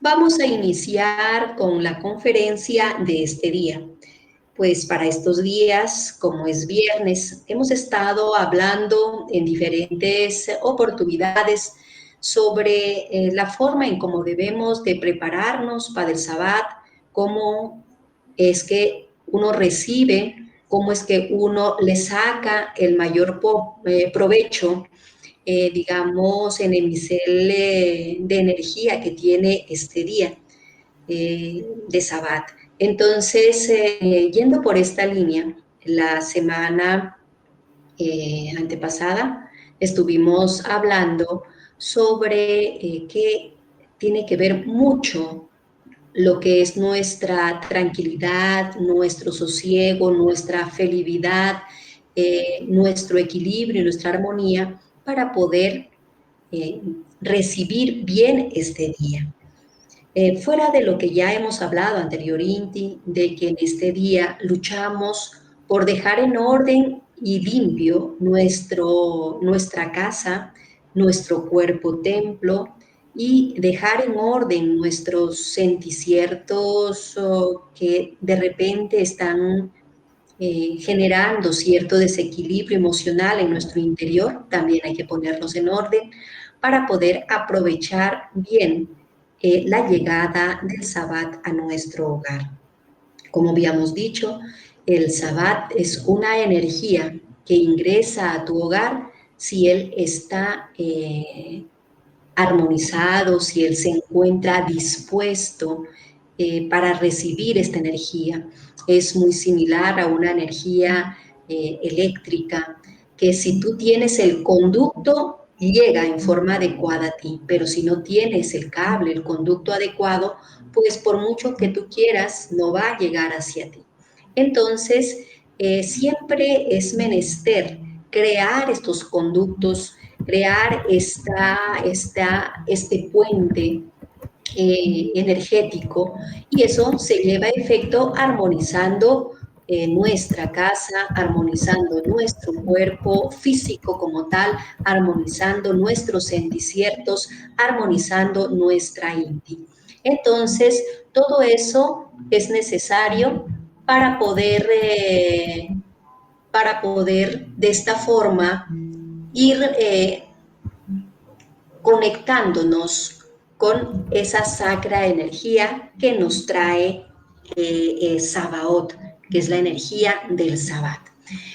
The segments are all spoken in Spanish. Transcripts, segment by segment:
Vamos a iniciar con la conferencia de este día. Pues para estos días, como es viernes, hemos estado hablando en diferentes oportunidades sobre la forma en cómo debemos de prepararnos para el Sabbat, cómo es que uno recibe, cómo es que uno le saca el mayor provecho, digamos, en el misel de energía que tiene este día de Sabbat. Entonces, yendo por esta línea, la semana antepasada estuvimos hablando sobre que tiene que ver mucho lo que es nuestra tranquilidad, nuestro sosiego, nuestra felicidad, nuestro equilibrio, nuestra armonía para poder eh, recibir bien este día. Fuera de lo que ya hemos hablado anteriormente, de que en este día luchamos por dejar en orden y limpio nuestra casa, nuestro cuerpo templo, y dejar en orden nuestros senticiertos que de repente están generando cierto desequilibrio emocional en nuestro interior, también hay que ponerlos en orden para poder aprovechar bien la llegada del Sabbat a nuestro hogar. Como habíamos dicho, el Sabbat es una energía que ingresa a tu hogar si él está armonizado, si él se encuentra dispuesto para recibir esta energía. Es muy similar a una energía eléctrica que si tú tienes el conducto, llega en forma adecuada a ti, pero si no tienes el cable, el conducto adecuado, pues por mucho que tú quieras, no va a llegar hacia ti. Entonces, siempre es menester crear estos conductos, crear este puente energético, y eso se lleva a efecto armonizando nuestra casa, armonizando nuestro cuerpo físico como tal, armonizando nuestros senticiertos, armonizando nuestra inti. Entonces, todo eso es necesario para poder de esta forma ir conectándonos con esa sacra energía que nos trae Sabaoth, que es la energía del Sabbat.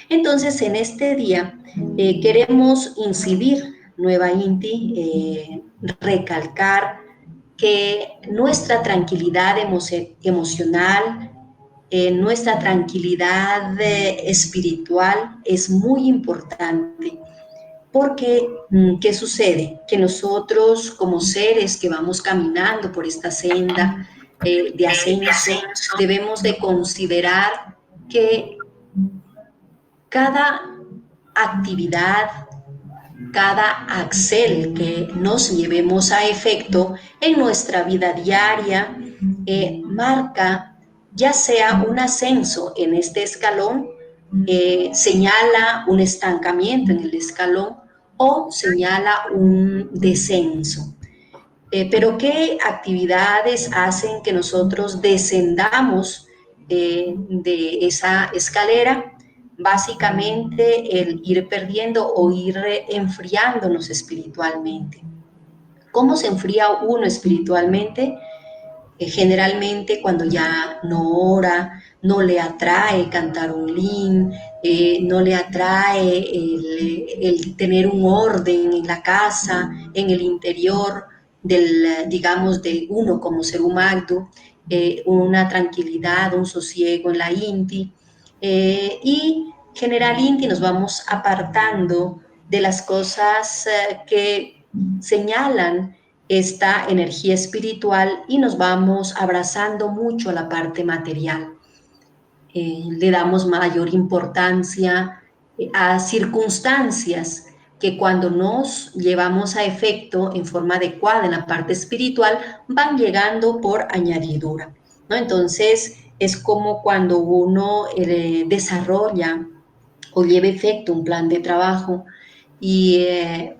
Entonces, en este día queremos incidir nueva Inti, recalcar que nuestra tranquilidad emocional, nuestra tranquilidad espiritual es muy importante. Porque, ¿qué sucede? Que nosotros como seres que vamos caminando por esta senda de ascenso, debemos de considerar que cada actividad, cada axel que nos llevemos a efecto en nuestra vida diaria, marca ya sea un ascenso en este escalón, señala un estancamiento en el escalón o señala un descenso. Pero ¿qué actividades hacen que nosotros descendamos de esa escalera? Básicamente el ir perdiendo o ir enfriándonos espiritualmente. ¿Cómo se enfría uno espiritualmente? Generalmente cuando ya no ora, no le atrae cantar un lin, no le atrae el tener un orden en la casa, en el interior del, digamos, de uno como ser humano, una tranquilidad, un sosiego en la inti, y general inti nos vamos apartando de las cosas que señalan esta energía espiritual y nos vamos abrazando mucho a la parte material. Le damos mayor importancia a circunstancias que cuando nos llevamos a efecto en forma adecuada en la parte espiritual van llegando por añadidura, ¿no? Entonces es como cuando uno desarrolla o lleva efecto un plan de trabajo y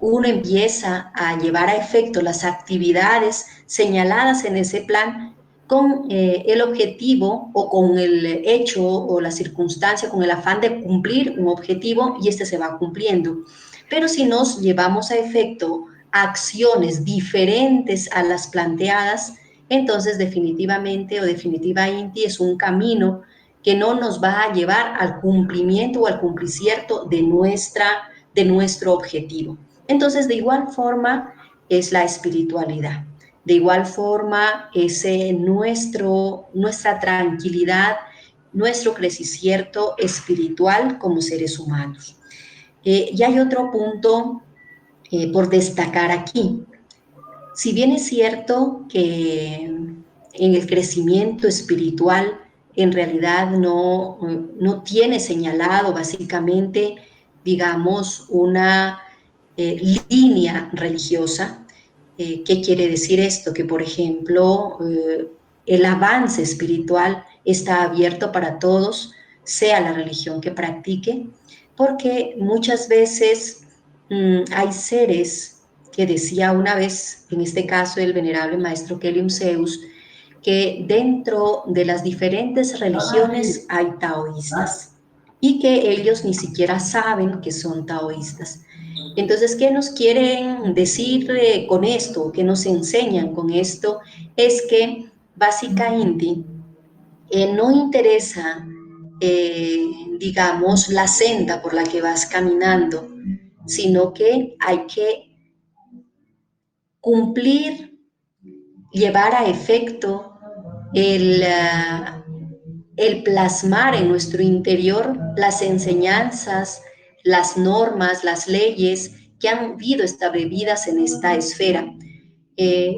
uno empieza a llevar a efecto las actividades señaladas en ese plan con el objetivo o con el hecho o la circunstancia, con el afán de cumplir un objetivo y este se va cumpliendo. Pero si nos llevamos a efecto acciones diferentes a las planteadas, entonces definitivamente o definitiva Inti es un camino que no nos va a llevar al cumplimiento o al cumpliciento de nuestro objetivo. Entonces, de igual forma es la espiritualidad. De igual forma es nuestra tranquilidad, nuestro crecimiento espiritual como seres humanos. Y hay otro punto por destacar aquí. Si bien es cierto que en el crecimiento espiritual en realidad no tiene señalado básicamente, digamos, una línea religiosa. ¿Qué quiere decir esto? Que, por ejemplo, el avance espiritual está abierto para todos, sea la religión que practique, porque muchas veces hay seres que decía una vez, en este caso el venerable maestro Kelium Zeus, que dentro de las diferentes religiones hay taoístas y que ellos ni siquiera saben que son taoístas. Entonces, ¿qué nos quieren decir con esto? ¿Qué nos enseñan con esto? Es que básicamente no interesa, digamos, la senda por la que vas caminando, sino que hay que cumplir, llevar a efecto el plasmar en nuestro interior las enseñanzas, las normas, las leyes que han sido establecidas en esta esfera. Eh,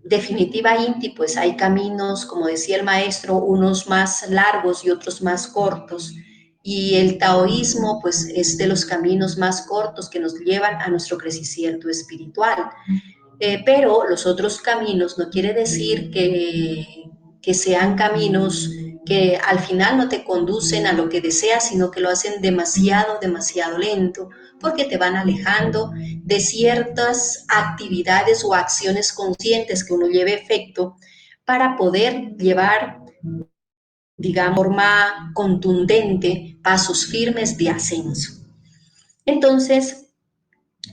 Definitiva Inti, pues hay caminos, como decía el maestro, unos más largos y otros más cortos. Y el taoísmo, pues es de los caminos más cortos que nos llevan a nuestro crecimiento espiritual. Pero los otros caminos no quiere decir que sean caminos que al final no te conducen a lo que deseas, sino que lo hacen demasiado, demasiado lento, porque te van alejando de ciertas actividades o acciones conscientes que uno lleve efecto para poder llevar, digamos, de forma contundente pasos firmes de ascenso. Entonces,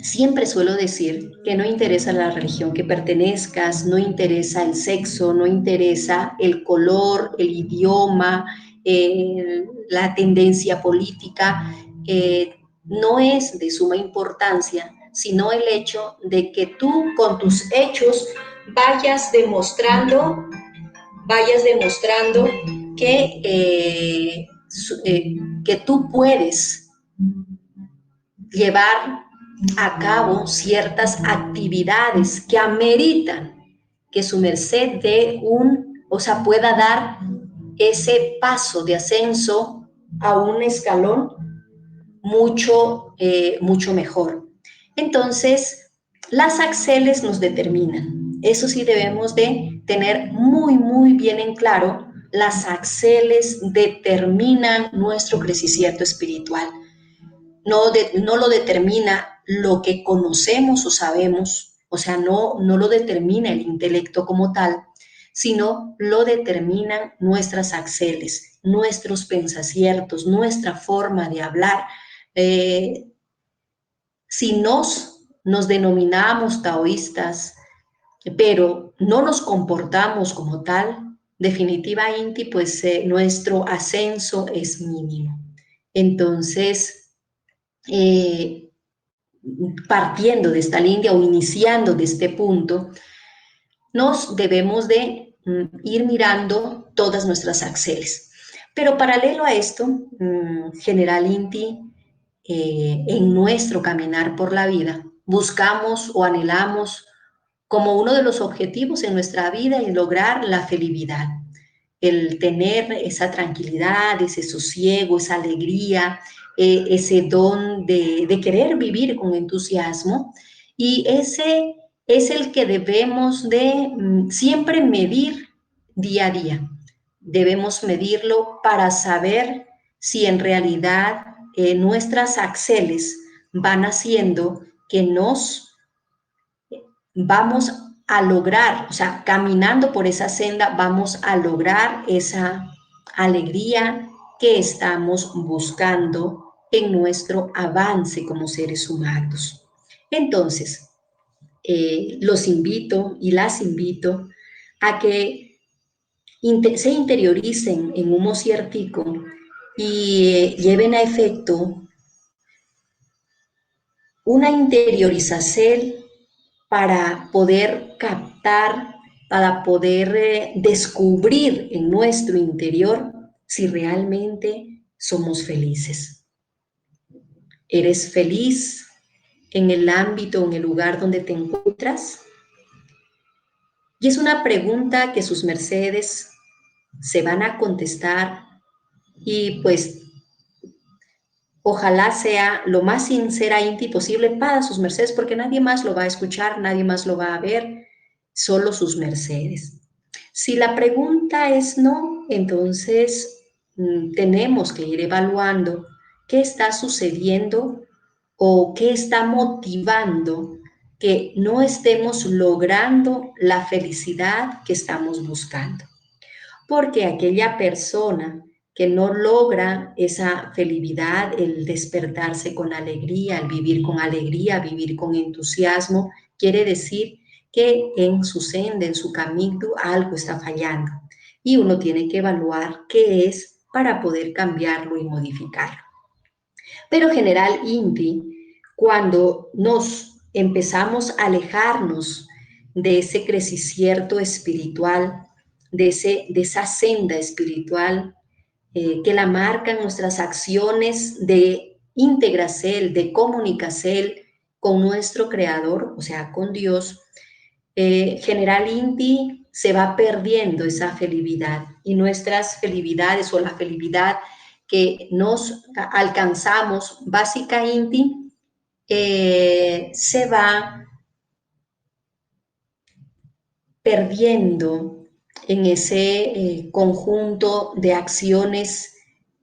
siempre suelo decir que no interesa la religión que pertenezcas, no interesa el sexo, no interesa el color, el idioma, la tendencia política, no es de suma importancia, sino el hecho de que tú con tus hechos vayas demostrando que tú puedes llevar a cabo ciertas actividades que ameritan que su merced pueda dar ese paso de ascenso a un escalón mucho mejor. Entonces, las axeles nos determinan. Eso sí debemos de tener muy, muy bien en claro. Las axeles determinan nuestro crecimiento espiritual. No lo determina lo que conocemos o sabemos, o sea, no lo determina el intelecto como tal, sino lo determinan nuestras axeles, nuestros pensaciertos, nuestra forma de hablar. Eh, si nos denominamos taoístas, pero no nos comportamos como tal, definitiva Inti, pues nuestro ascenso es mínimo. Entonces, eh, partiendo de esta línea o iniciando de este punto, nos debemos de ir mirando todas nuestras axeles. Pero paralelo a esto, General Inti, en nuestro caminar por la vida, buscamos o anhelamos como uno de los objetivos en nuestra vida es lograr la felicidad, el tener esa tranquilidad, ese sosiego, esa alegría, ese don de querer vivir con entusiasmo. Y ese es el que debemos de siempre medir día a día. Debemos medirlo para saber si en realidad nuestras axeles van haciendo que nos vamos a lograr, o sea, caminando por esa senda vamos a lograr esa alegría que estamos buscando en nuestro avance como seres humanos. Entonces, los invito y las invito a que se interioricen en un ciertico y lleven a efecto una interiorización para poder captar, para poder descubrir en nuestro interior si realmente somos felices. ¿Eres feliz en el ámbito, en el lugar donde te encuentras? Y es una pregunta que sus mercedes se van a contestar y pues ojalá sea lo más sincera e íntima posible para sus mercedes, porque nadie más lo va a escuchar, nadie más lo va a ver, solo sus mercedes. Si la pregunta es no, entonces tenemos que ir evaluando qué está sucediendo o qué está motivando que no estemos logrando la felicidad que estamos buscando. Porque aquella persona que no logra esa felicidad, el despertarse con alegría, el vivir con alegría, vivir con entusiasmo, quiere decir que en su senda, en su camino, algo está fallando. Y uno tiene que evaluar qué es para poder cambiarlo y modificarlo. Pero General Inti, cuando nos empezamos a alejarnos de ese crecimiento espiritual, de esa senda espiritual que la marcan nuestras acciones de integracel, de comunicacel con nuestro creador, o sea, con Dios, General Inti se va perdiendo esa felicidad y nuestras felicidades o la felicidad que nos alcanzamos, básica Inti, se va perdiendo en ese conjunto de acciones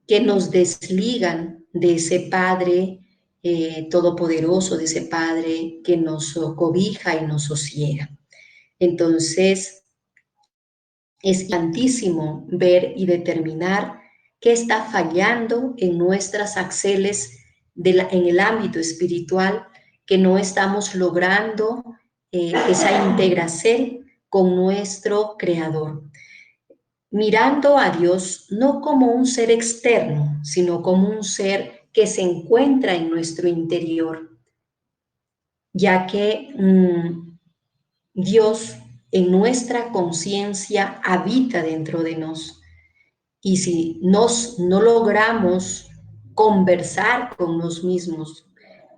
que nos desligan de ese Padre todopoderoso, de ese Padre que nos cobija y nos sosiega. Entonces, es importantísimo ver y determinar qué está fallando en nuestras axeles en el ámbito espiritual, que no estamos logrando esa integración con nuestro Creador. Mirando a Dios no como un ser externo, sino como un ser que se encuentra en nuestro interior, ya que Dios en nuestra conciencia habita dentro de nosotros. Y si no logramos conversar con nosotros mismos,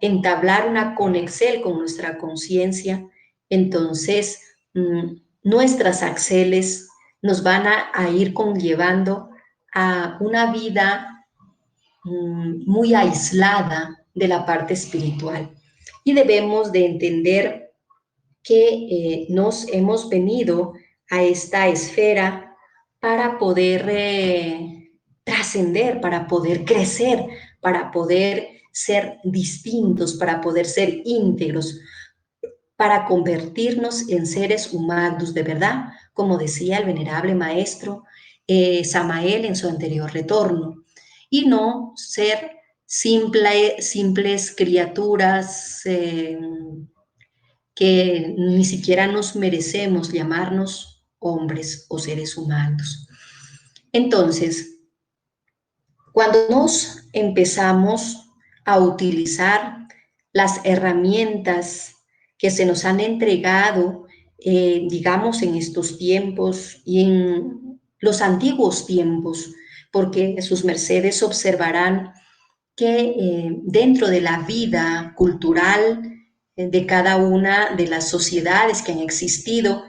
entablar una conexión con nuestra conciencia, entonces nuestras axeles nos van a ir conllevando a una vida muy aislada de la parte espiritual. Y debemos de entender que nos hemos venido a esta esfera para poder trascender, para poder crecer, para poder ser distintos, para poder ser íntegros, para convertirnos en seres humanos de verdad, como decía el venerable maestro Samael en su anterior retorno, y no ser simples criaturas que ni siquiera nos merecemos llamarnos hombres o seres humanos. Entonces, cuando nos empezamos a utilizar las herramientas que se nos han entregado, digamos, en estos tiempos y en los antiguos tiempos, porque sus mercedes observarán que dentro de la vida cultural de cada una de las sociedades que han existido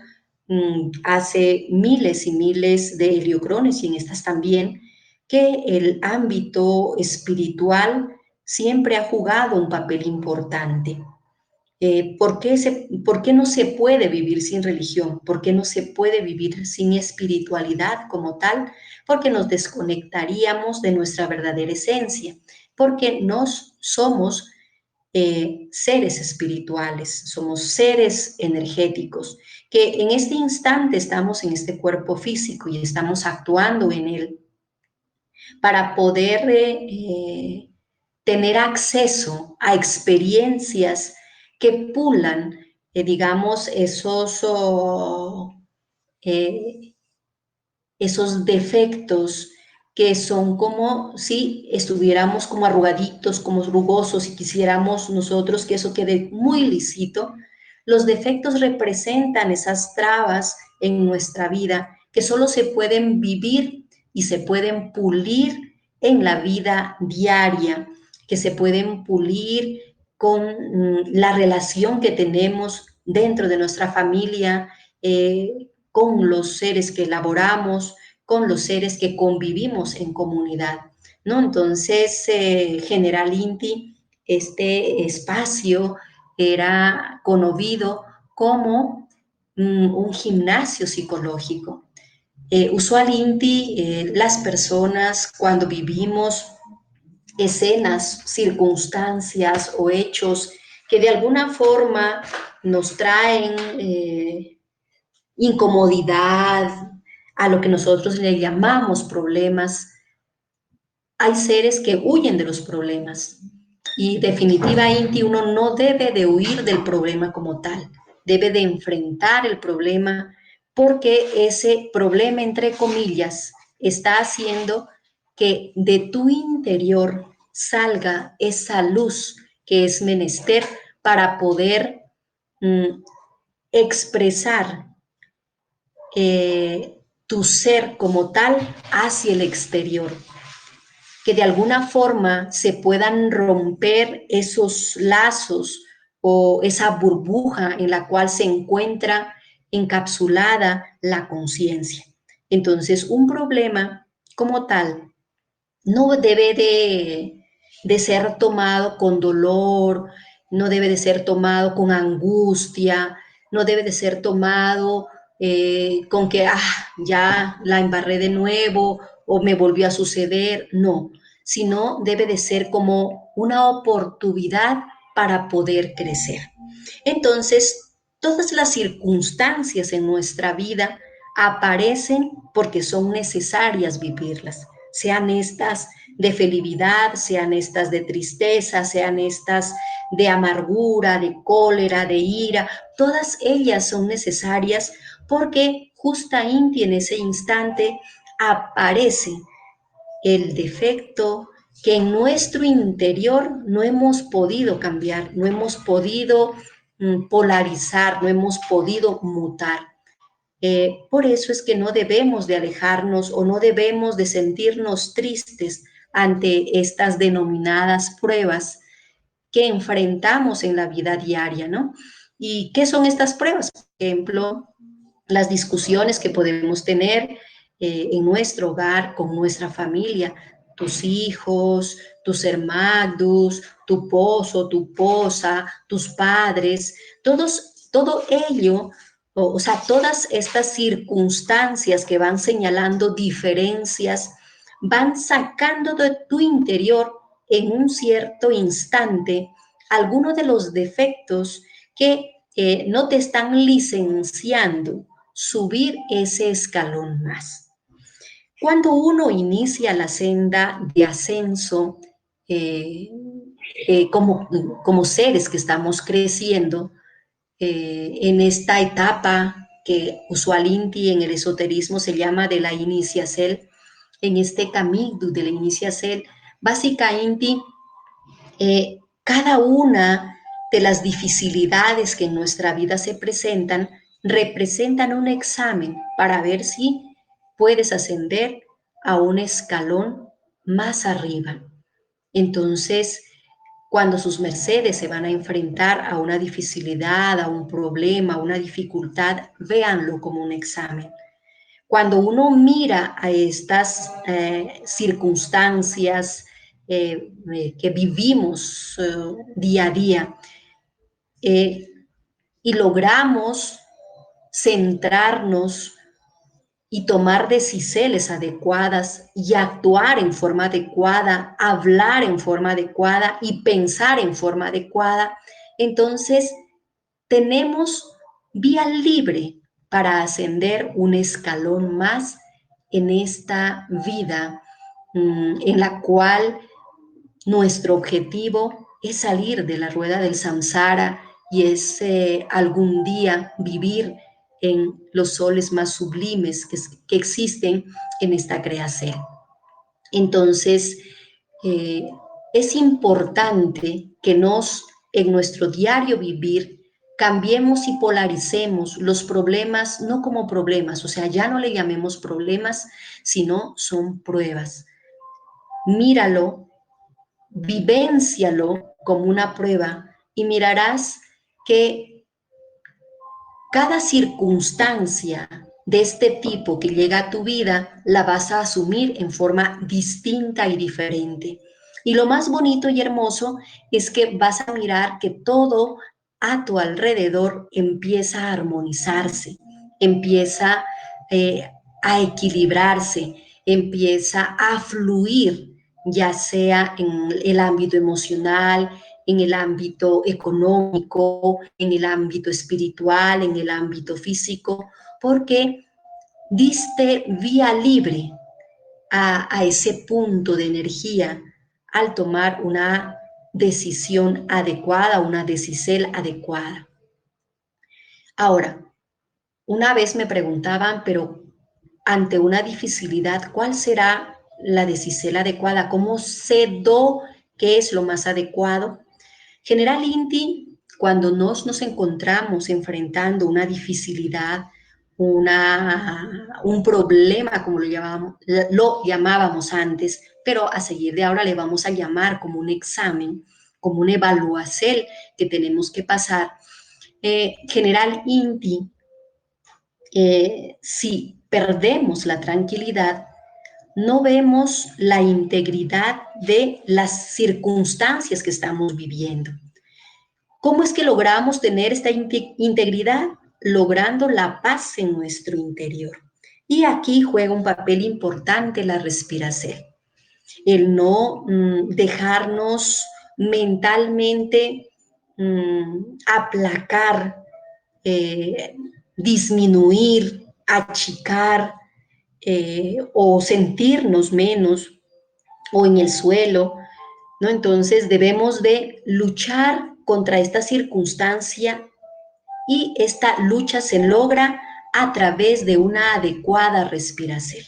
hace miles y miles de heliocrones y en estas también, que el ámbito espiritual siempre ha jugado un papel importante. ¿Por qué no se puede vivir sin religión? ¿Por qué no se puede vivir sin espiritualidad como tal? Porque nos desconectaríamos de nuestra verdadera esencia, porque nos somos seres espirituales, somos seres energéticos, que en este instante estamos en este cuerpo físico y estamos actuando en él para poder tener acceso a experiencias que pulan, digamos, eh, esos defectos que son como si estuviéramos como arrugaditos, como rugosos y quisiéramos nosotros que eso quede muy lisito. Los defectos representan esas trabas en nuestra vida que solo se pueden vivir y se pueden pulir en la vida diaria, que se pueden pulir con la relación que tenemos dentro de nuestra familia, con los seres que elaboramos, con los seres que convivimos en comunidad, ¿no? Entonces, General Inti, este espacio era conocido como un gimnasio psicológico. Usualmente, las personas cuando vivimos escenas, circunstancias o hechos que de alguna forma nos traen incomodidad, a lo que nosotros le llamamos problemas, hay seres que huyen de los problemas. Y definitivamente uno no debe de huir del problema como tal, debe de enfrentar el problema porque ese problema, entre comillas, está haciendo que de tu interior salga esa luz que es menester para poder mm, expresar tu ser como tal hacia el exterior, que de alguna forma se puedan romper esos lazos o esa burbuja en la cual se encuentra encapsulada la conciencia. Entonces, un problema como tal no debe de ser tomado con dolor, no debe de ser tomado con angustia, no debe de ser tomado con que ya la embarré de nuevo o me volvió a suceder, no, sino debe de ser como una oportunidad para poder crecer. Entonces, todas las circunstancias en nuestra vida aparecen porque son necesarias vivirlas, sean estas de felicidad, sean estas de tristeza, sean estas de amargura, de cólera, de ira, todas ellas son necesarias porque justamente en ese instante aparece el defecto que en nuestro interior no hemos podido cambiar, no hemos podido polarizar, no hemos podido mutar. Por eso es que no debemos de alejarnos o no debemos de sentirnos tristes ante estas denominadas pruebas que enfrentamos en la vida diaria, ¿no? ¿Y qué son estas pruebas? Por ejemplo, las discusiones que podemos tener en nuestro hogar, con nuestra familia, tus hijos, tus hermanos, tu pozo, tu posa, tus padres, todo ello, o sea, todas estas circunstancias que van señalando diferencias, van sacando de tu interior en un cierto instante algunos de los defectos que no te están licenciando subir ese escalón más. Cuando uno inicia la senda de ascenso como seres que estamos creciendo en esta etapa que usualmente en el esoterismo se llama de la iniciación, en este camino de la iniciación, básicamente cada una de las dificultades que en nuestra vida se presentan representan un examen para ver si puedes ascender a un escalón más arriba. Entonces, cuando sus mercedes se van a enfrentar a una dificultad, a un problema, a una dificultad, véanlo como un examen. Cuando uno mira a estas circunstancias que vivimos día a día y logramos centrarnos y tomar decisiones adecuadas y actuar en forma adecuada, hablar en forma adecuada y pensar en forma adecuada, entonces tenemos vía libre para ascender un escalón más en esta vida en la cual nuestro objetivo es salir de la rueda del samsara y es algún día vivir en los soles más sublimes que existen en esta creación. Entonces, eh, es importante que en nuestro diario vivir, cambiemos y polaricemos los problemas no como problemas, o sea, ya no le llamemos problemas, sino son pruebas. Míralo, vivéncialo como una prueba y mirarás que cada circunstancia de este tipo que llega a tu vida la vas a asumir en forma distinta y diferente. Y lo más bonito y hermoso es que vas a mirar que todo a tu alrededor empieza a armonizarse, empieza eh, a equilibrarse, empieza a fluir, ya sea en el ámbito emocional, en el ámbito económico, en el ámbito espiritual, en el ámbito físico, porque diste vía libre a ese punto de energía al tomar una decisión adecuada, una decisión adecuada. Ahora, una vez me preguntaban, pero ante una dificultad, ¿cuál será la decisión adecuada? ¿Cómo sé qué es lo más adecuado? General Inti, cuando nos encontramos enfrentando una dificultad, un problema, como lo llamábamos antes, pero a seguir de ahora le vamos a llamar como un examen, como una evaluación que tenemos que pasar. General Inti, si perdemos la tranquilidad, no vemos la integridad de las circunstancias que estamos viviendo. ¿Cómo es que logramos tener esta integridad? Logrando la paz en nuestro interior. Y aquí juega un papel importante la respiración. El no dejarnos mentalmente aplacar, eh, disminuir, achicar o sentirnos menos o en el suelo, ¿no? Entonces debemos de luchar contra esta circunstancia y esta lucha se logra a través de una adecuada respiración.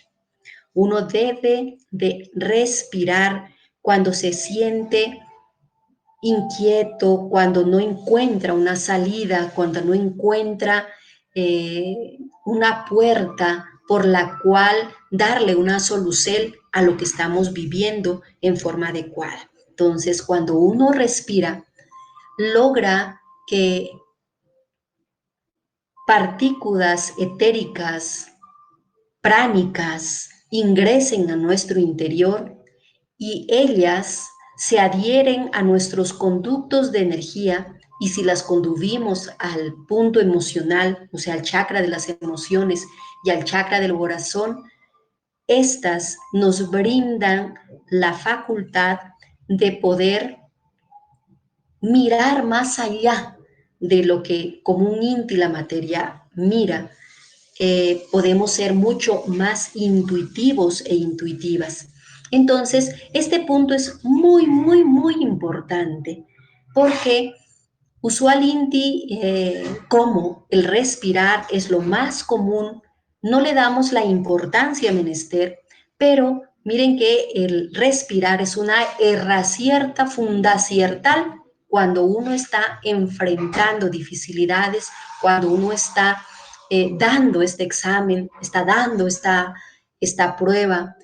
Uno debe de respirar cuando se siente inquieto, cuando no encuentra una salida, cuando no encuentra una puerta por la cual darle una solución a lo que estamos viviendo en forma adecuada. Entonces, cuando uno respira, logra que partículas etéricas, pránicas, ingresen a nuestro interior y ellas se adhieren a nuestros conductos de energía y si las conducimos al punto emocional, o sea, al chakra de las emociones y al chakra del corazón, estas nos brindan la facultad de poder mirar más allá de lo que como un inti la materia mira. Podemos ser mucho más intuitivos e intuitivas. Entonces, este punto es muy, muy, muy importante porque usualmente, como el respirar es lo más común, no le damos la importancia menester, pero miren que el respirar es una herracierta fundaciertal cuando uno está enfrentando dificultades, cuando uno está dando este examen, está dando esta prueba.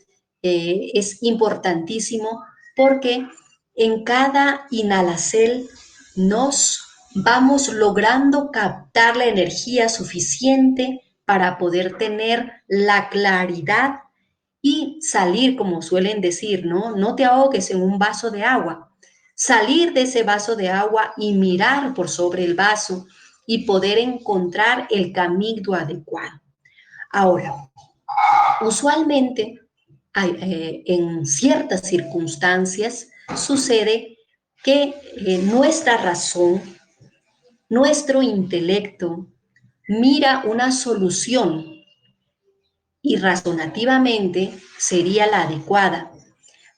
Es importantísimo porque en cada inhalación nos vamos logrando captar la energía suficiente para poder tener la claridad y salir, como suelen decir, ¿no? No te ahogues en un vaso de agua. Salir de ese vaso de agua y mirar por sobre el vaso y poder encontrar el camino adecuado. Ahora, Usualmente, en ciertas circunstancias, sucede que nuestra razón, nuestro intelecto, mira una solución y razonativamente sería la adecuada,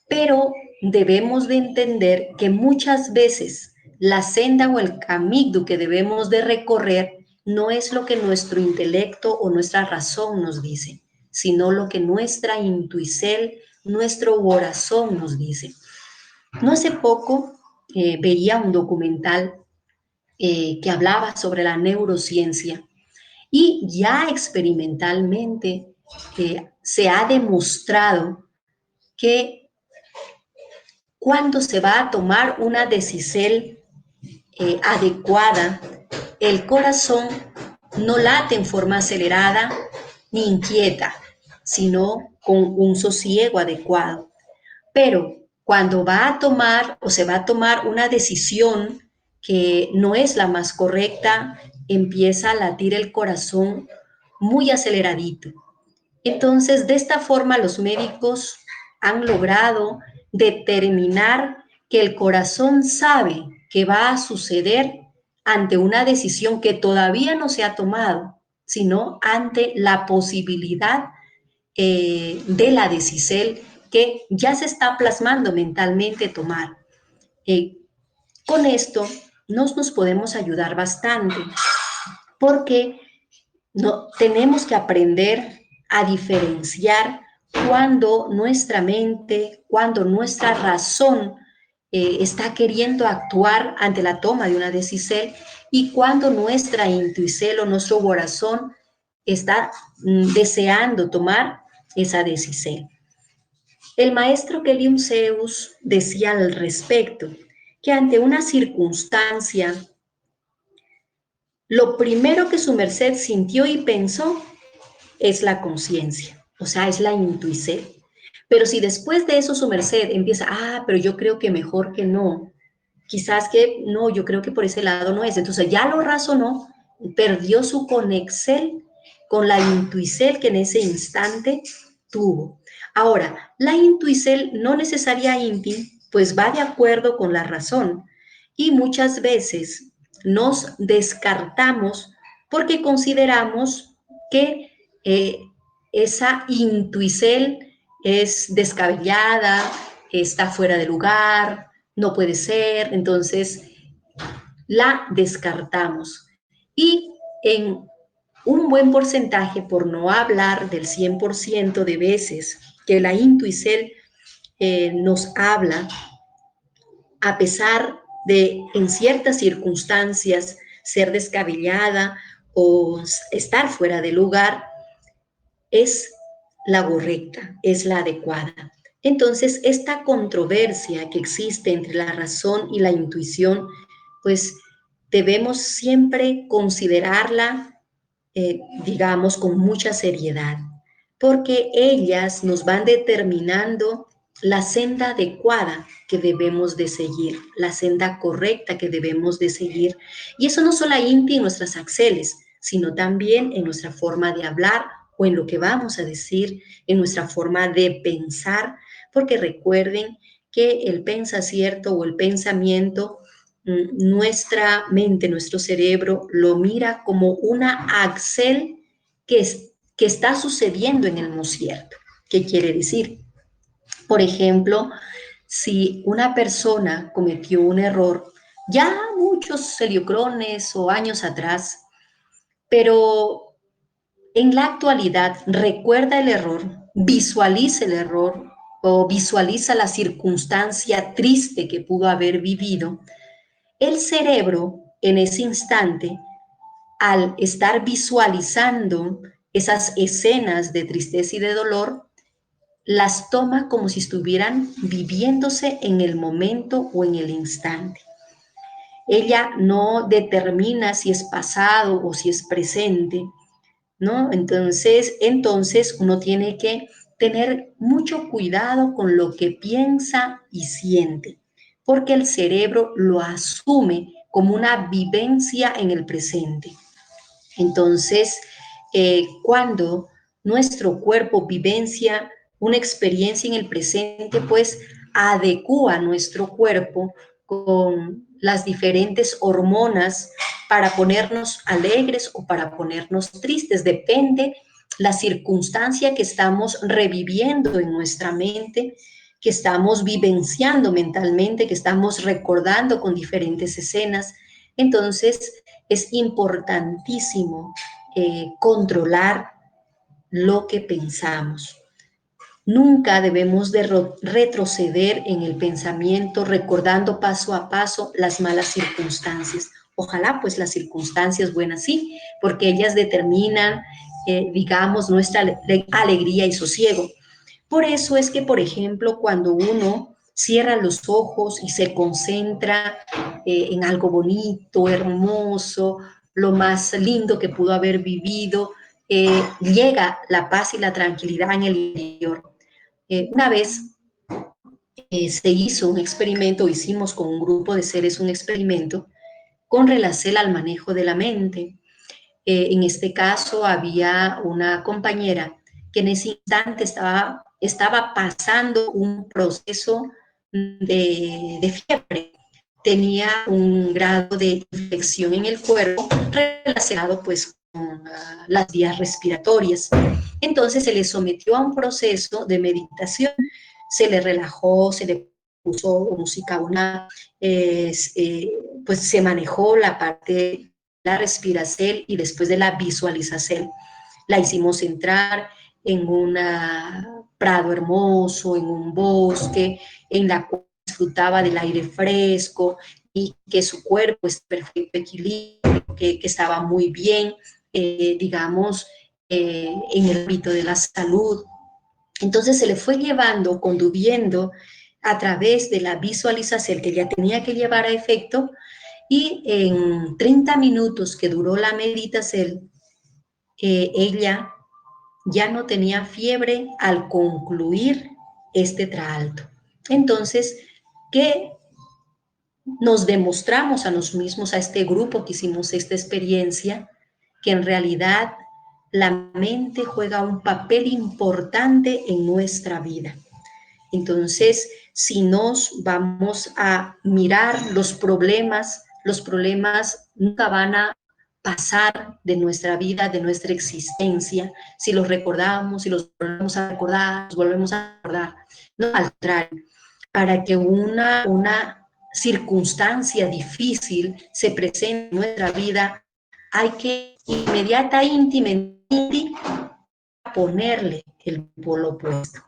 pero debemos de entender que muchas veces la senda o el camino que debemos de recorrer no es lo que nuestro intelecto o nuestra razón nos dice, sino lo que nuestra intuición, nuestro corazón nos dice. No hace poco veía un documental que hablaba sobre la neurociencia y ya experimentalmente se ha demostrado que cuando se va a tomar una decisión adecuada, el corazón no late en forma acelerada ni inquieta, sino con un sosiego adecuado. Pero cuando va a tomar o se va a tomar una decisión que no es la más correcta, empieza a latir el corazón muy aceleradito. Entonces, de esta forma, los médicos han logrado determinar que el corazón sabe que va a suceder ante una decisión que todavía no se ha tomado, sino ante la posibilidad de la decisión que ya se está plasmando mentalmente tomar. Con esto nos podemos ayudar bastante porque no, tenemos que aprender a diferenciar cuando nuestra mente, cuando nuestra razón está queriendo actuar ante la toma de una decisión y cuando nuestra intuición o nuestro corazón está deseando tomar esa decisión. El maestro Kelly Zeus decía al respecto que ante una circunstancia, lo primero que su merced sintió y pensó es la conciencia, o sea, es la intuición. Pero si después de eso su merced empieza, pero yo creo que mejor que no, quizás que no, yo creo que por ese lado no es, entonces ya lo razonó, perdió su conexión con la intuición que en ese instante tuvo. Ahora, la intuición no necesariamente pues va de acuerdo con la razón y muchas veces nos descartamos porque consideramos que esa intuición es descabellada, está fuera de lugar, no puede ser, entonces la descartamos. Y en un buen porcentaje, por no hablar del 100% de veces que la intuición nos habla, a pesar de en ciertas circunstancias ser descabellada o estar fuera de lugar, es la correcta, es la adecuada. Entonces, esta controversia que existe entre la razón y la intuición, pues debemos siempre considerarla, digamos, con mucha seriedad, porque ellas nos van determinando la senda adecuada que debemos de seguir, la senda correcta que debemos de seguir. Y eso no solamente en nuestras axeles, sino también en nuestra forma de hablar o en lo que vamos a decir, en nuestra forma de pensar, porque recuerden que el pensacierto o el pensamiento, nuestra mente, nuestro cerebro lo mira como una axel que está sucediendo en el no cierto. ¿Qué quiere decir? Por ejemplo, si una persona cometió un error, ya muchos heliocrones o años atrás, pero en la actualidad recuerda el error, visualiza el error o visualiza la circunstancia triste que pudo haber vivido, el cerebro en ese instante, al estar visualizando esas escenas de tristeza y de dolor, las toma como si estuvieran viviéndose en el momento o en el instante. Ella no determina si es pasado o si es presente, ¿no? Entonces uno tiene que tener mucho cuidado con lo que piensa y siente, porque el cerebro lo asume como una vivencia en el presente. Entonces, cuando nuestro cuerpo vivencia una experiencia en el presente, pues adecúa nuestro cuerpo con las diferentes hormonas para ponernos alegres o para ponernos tristes. Depende la circunstancia que estamos reviviendo en nuestra mente, que estamos vivenciando mentalmente, que estamos recordando con diferentes escenas. Entonces, es importantísimo controlar lo que pensamos. Nunca debemos de retroceder en el pensamiento recordando paso a paso las malas circunstancias. Ojalá pues las circunstancias buenas sí, porque ellas determinan, digamos, nuestra alegría y sosiego. Por eso es que, por ejemplo, cuando uno cierra los ojos y se concentra en algo bonito, hermoso, lo más lindo que pudo haber vivido, llega la paz y la tranquilidad en el interior. Una vez se hizo un experimento, hicimos con un grupo de seres un experimento con relación al manejo de la mente. En este caso había una compañera que en ese instante estaba pasando un proceso de fiebre. Tenía un grado de infección en el cuerpo relacionado pues con las vías respiratorias. Entonces se le sometió a un proceso de meditación, se le relajó, se le puso música, pues se manejó la parte la respiración y después de la visualización. La hicimos entrar en un prado hermoso, en un bosque, en la cual disfrutaba del aire fresco y que su cuerpo es perfecto equilibrio, que estaba muy bien, digamos, en el ámbito de la salud. Entonces se le fue llevando, conduciendo a través de la visualización que ya tenía que llevar a efecto, y en 30 minutos que duró la meditación, ella ya no tenía fiebre al concluir este traalto. Entonces, ¿qué nos demostramos a nosotros mismos, a este grupo que hicimos esta experiencia? Que en realidad la mente juega un papel importante en nuestra vida. Entonces, si nos vamos a mirar los problemas nunca van a pasar de nuestra vida, de nuestra existencia. Si los recordamos, si los volvemos a recordar, los volvemos a recordar. No, al contrario, para que una circunstancia difícil se presente en nuestra vida, hay que inmediatamente ponerle el polo opuesto.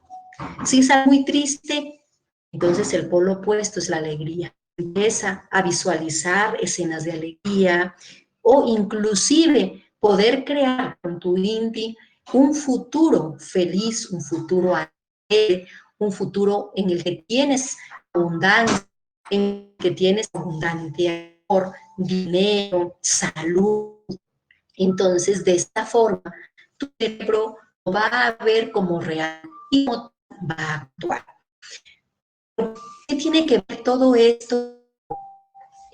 Si es algo muy triste, entonces el polo opuesto es la alegría. Empieza a visualizar escenas de alegría o inclusive poder crear con tu Inti un futuro feliz, un futuro alegre, un futuro en el que tienes abundancia, en el que tienes abundante amor, dinero, salud. Entonces, de esta forma, tu cerebro va a ver como real y va a actuar. ¿Qué tiene que ver todo esto,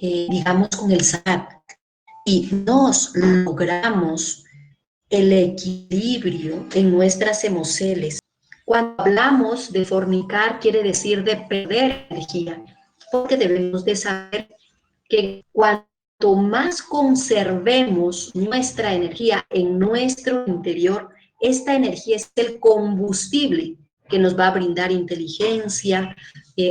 digamos, con el SAT? Y nos logramos el equilibrio en nuestras emociones. Cuando hablamos de fornicar, quiere decir de perder energía, porque debemos de saber que cuanto más conservemos nuestra energía en nuestro interior, esta energía es el combustible que nos va a brindar inteligencia,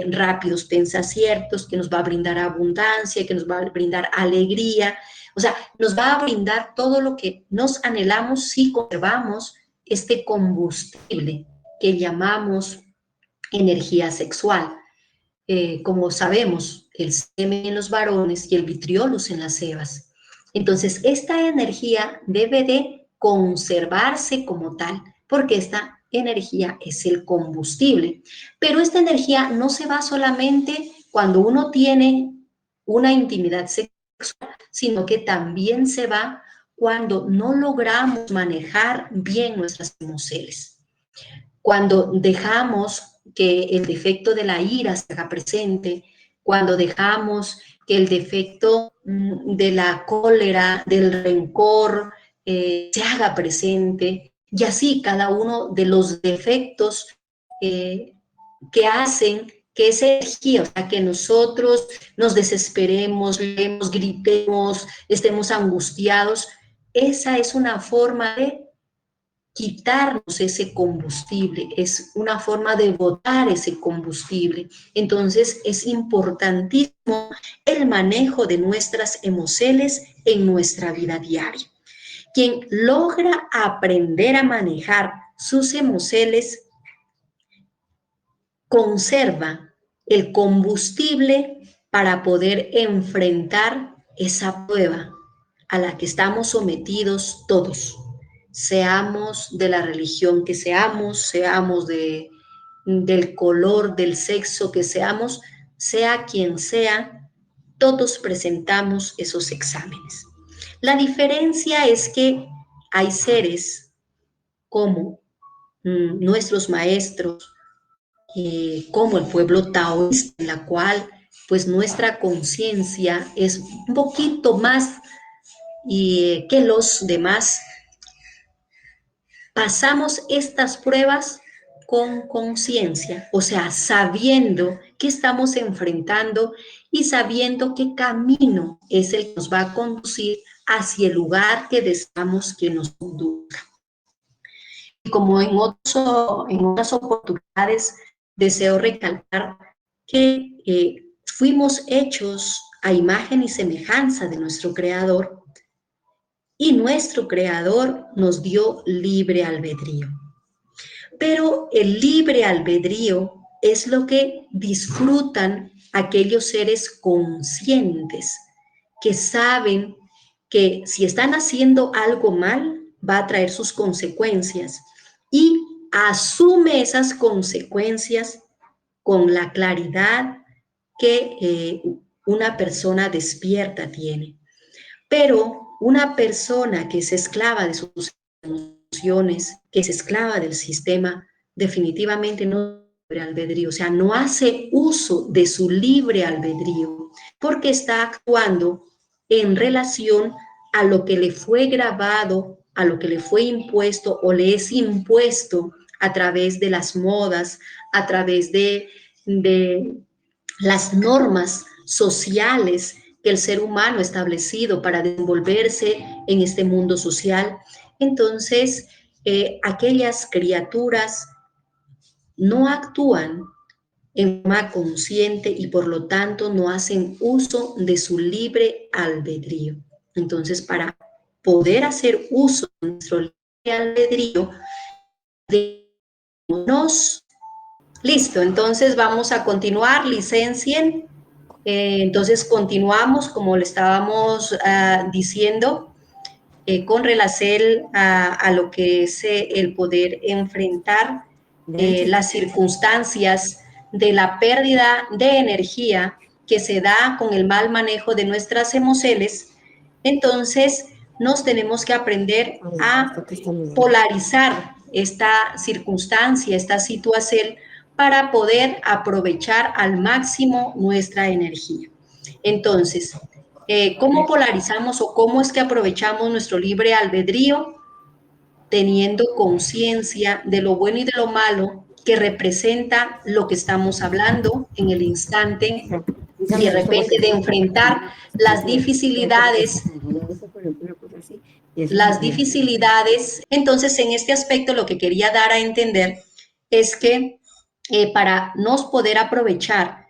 rápidos pensaciertos, que nos va a brindar abundancia, que nos va a brindar alegría. O sea, nos va a brindar todo lo que nos anhelamos si conservamos este combustible que llamamos energía sexual. Como sabemos, el semen en los varones y el vitriolus en las hebras. Entonces, esta energía debe de conservarse como tal, porque esta energía es el combustible. Pero esta energía no se va solamente cuando uno tiene una intimidad sexual, sino que también se va cuando no logramos manejar bien nuestras emociones. Cuando dejamos que el defecto de la ira se haga presente, cuando dejamos que el defecto de la cólera, del rencor, se haga presente, y así cada uno de los defectos que hacen que esa energía, o sea, que nosotros nos desesperemos, gritemos, estemos angustiados, esa es una forma de quitarnos ese combustible, es una forma de botar ese combustible. Entonces es importantísimo el manejo de nuestras emociones en nuestra vida diaria. Quien logra aprender a manejar sus emociones conserva el combustible para poder enfrentar esa prueba a la que estamos sometidos todos, seamos de la religión que seamos, del color, del sexo que seamos, sea quien sea, todos presentamos esos exámenes. La diferencia es que hay seres como nuestros maestros, como el pueblo taoísta, en la cual pues nuestra conciencia es un poquito más que los demás. Pasamos estas pruebas con conciencia, o sea, sabiendo que estamos enfrentando y sabiendo qué camino es el que nos va a conducir hacia el lugar que deseamos que nos conduzca. Y como en otras oportunidades, deseo recalcar que fuimos hechos a imagen y semejanza de nuestro Creador, y nuestro Creador nos dio libre albedrío. Pero el libre albedrío es lo que disfrutan aquellos seres conscientes que saben que si están haciendo algo mal, va a traer sus consecuencias y asume esas consecuencias con la claridad que una persona despierta tiene. Pero una persona que es esclava de sus emociones, que es esclava del sistema, definitivamente no libre albedrío, o sea, no hace uso de su libre albedrío, porque está actuando en relación a lo que le fue grabado, a lo que le fue impuesto o le es impuesto a través de las modas, a través de las normas sociales que el ser humano ha establecido para desenvolverse en este mundo social. Entonces, aquellas criaturas no actúan en forma consciente y por lo tanto no hacen uso de su libre albedrío. Entonces, para poder hacer uso de nuestro libre albedrío, debemos... Listo, entonces vamos a continuar, licencien. Entonces continuamos, como le estábamos diciendo, con relación a lo que es el poder enfrentar las circunstancias de la pérdida de energía que se da con el mal manejo de nuestras emociones. Entonces nos tenemos que aprender a polarizar esta circunstancia, esta situación, para poder aprovechar al máximo nuestra energía. Entonces, ¿cómo polarizamos o cómo es que aprovechamos nuestro libre albedrío? Teniendo conciencia de lo bueno y de lo malo que representa lo que estamos hablando en el instante, de repente de enfrentar las dificilidades. Entonces, en este aspecto, lo que quería dar a entender es que para nos poder aprovechar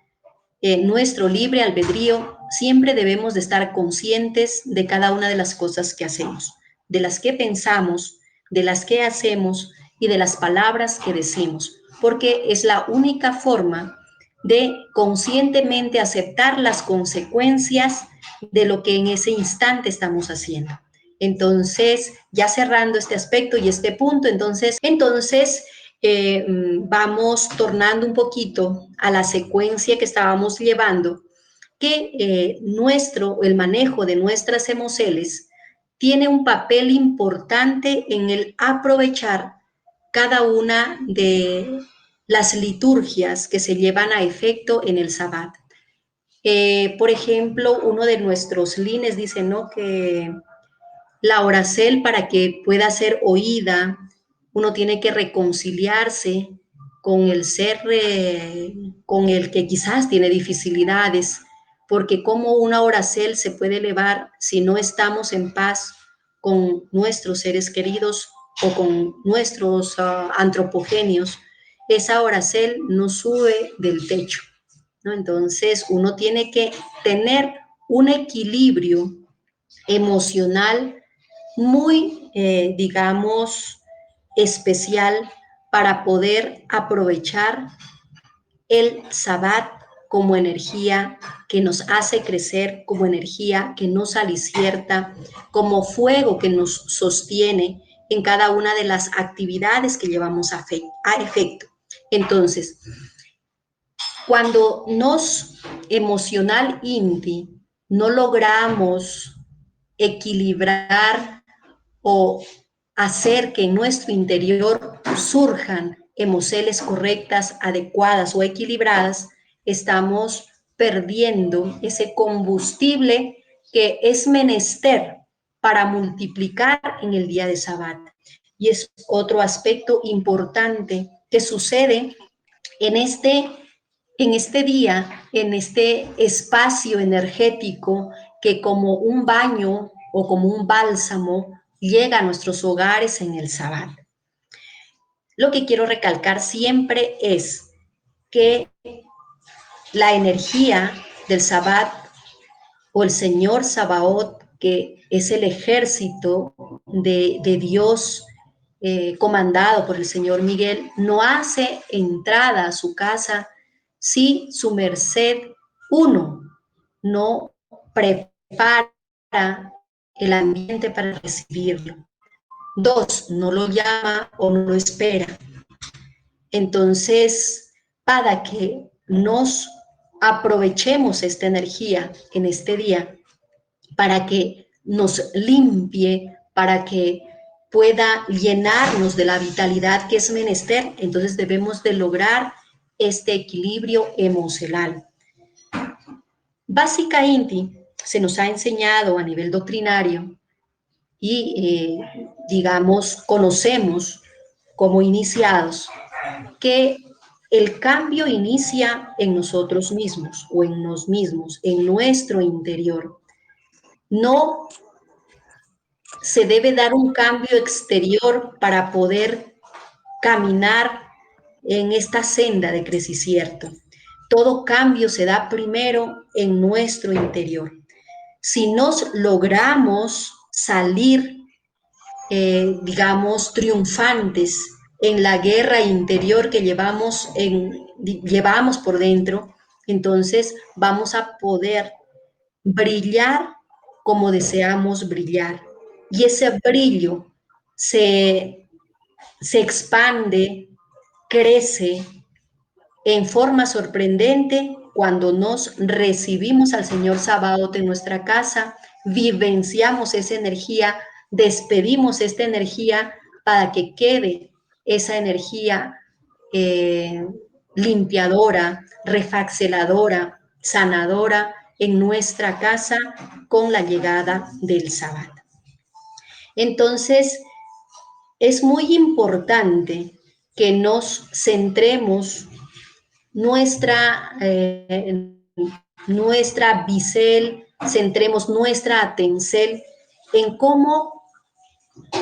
nuestro libre albedrío, siempre debemos de estar conscientes de cada una de las cosas que hacemos, de las que pensamos, de las que hacemos y de las palabras que decimos, porque es la única forma de conscientemente aceptar las consecuencias de lo que en ese instante estamos haciendo. Entonces, ya cerrando este aspecto y este punto, entonces vamos tornando un poquito a la secuencia que estábamos llevando, que el manejo de nuestras emociones tiene un papel importante en el aprovechar cada una de las liturgias que se llevan a efecto en el Sabbat. Por ejemplo, uno de nuestros lines dice, ¿no?, que la oracel, para que pueda ser oída, uno tiene que reconciliarse con el ser con el que quizás tiene dificultades, porque como una oracel se puede elevar si no estamos en paz con nuestros seres queridos o con nuestros antropogenios, esa oracel no sube del techo, ¿no? Entonces uno tiene que tener un equilibrio emocional muy, digamos, especial para poder aprovechar el Sabbat como energía que nos hace crecer, como energía que nos alicierta, como fuego que nos sostiene en cada una de las actividades que llevamos a efecto. Entonces, cuando nos emocional INTI no logramos equilibrar o hacer que en nuestro interior surjan emociones correctas, adecuadas o equilibradas, estamos perdiendo ese combustible que es menester para multiplicar en el día de Sabbat. Y es otro aspecto importante que sucede en este día, en este espacio energético que como un baño o como un bálsamo llega a nuestros hogares en el Sabbat. Lo que quiero recalcar siempre es que la energía del Sabbat o el Señor Sabaoth, que es el ejército de Dios comandado por el Señor Miguel, no hace entrada a su casa si su merced, uno, no prepara el ambiente para recibirlo. Dos, no lo llama o no lo espera. Entonces, para que nos aprovechemos esta energía en este día, para que nos limpie, para que pueda llenarnos de la vitalidad que es menester, entonces debemos de lograr este equilibrio emocional. Básica Inti se nos ha enseñado a nivel doctrinario y, digamos, conocemos como iniciados que el cambio inicia en nosotros mismos o en nos mismos, en nuestro interior. No se debe dar un cambio exterior para poder caminar en esta senda de crecimiento. Todo cambio se da primero en nuestro interior. Si nos logramos salir, digamos, triunfantes en la guerra interior que llevamos por dentro, entonces vamos a poder brillar como deseamos brillar. Y ese brillo se, se expande, crece en forma sorprendente cuando nos recibimos al Señor Sabaoth en nuestra casa, vivenciamos esa energía, despedimos esta energía para que quede esa energía eh, limpiadora, refaxeladora, sanadora en nuestra casa con la llegada del Sabbat. Entonces, es muy importante que nos centremos nuestra bisel, centremos nuestra atencel en cómo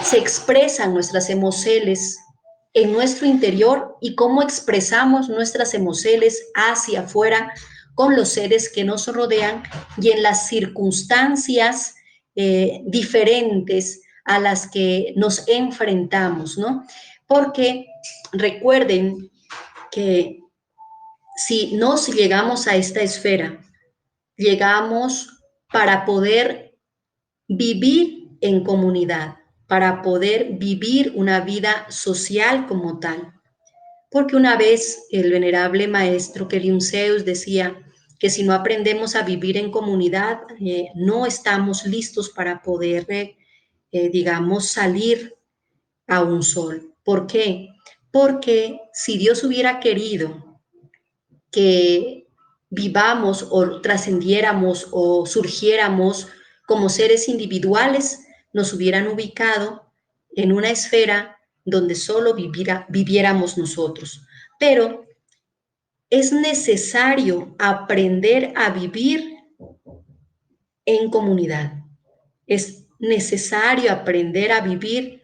se expresan nuestras emociones en nuestro interior y cómo expresamos nuestras emociones hacia afuera con los seres que nos rodean y en las circunstancias diferentes a las que nos enfrentamos, ¿no? Porque recuerden que si nos llegamos a esta esfera, llegamos para poder vivir en comunidad, para poder vivir una vida social como tal. Porque una vez el venerable maestro Keriun Zeus decía que si no aprendemos a vivir en comunidad, no estamos listos para poder, digamos, salir a un sol. ¿Por qué? Porque si Dios hubiera querido que vivamos o trascendiéramos o surgiéramos como seres individuales, nos hubieran ubicado en una esfera donde solo viviéramos nosotros. Pero es necesario aprender a vivir en comunidad. Es necesario aprender a vivir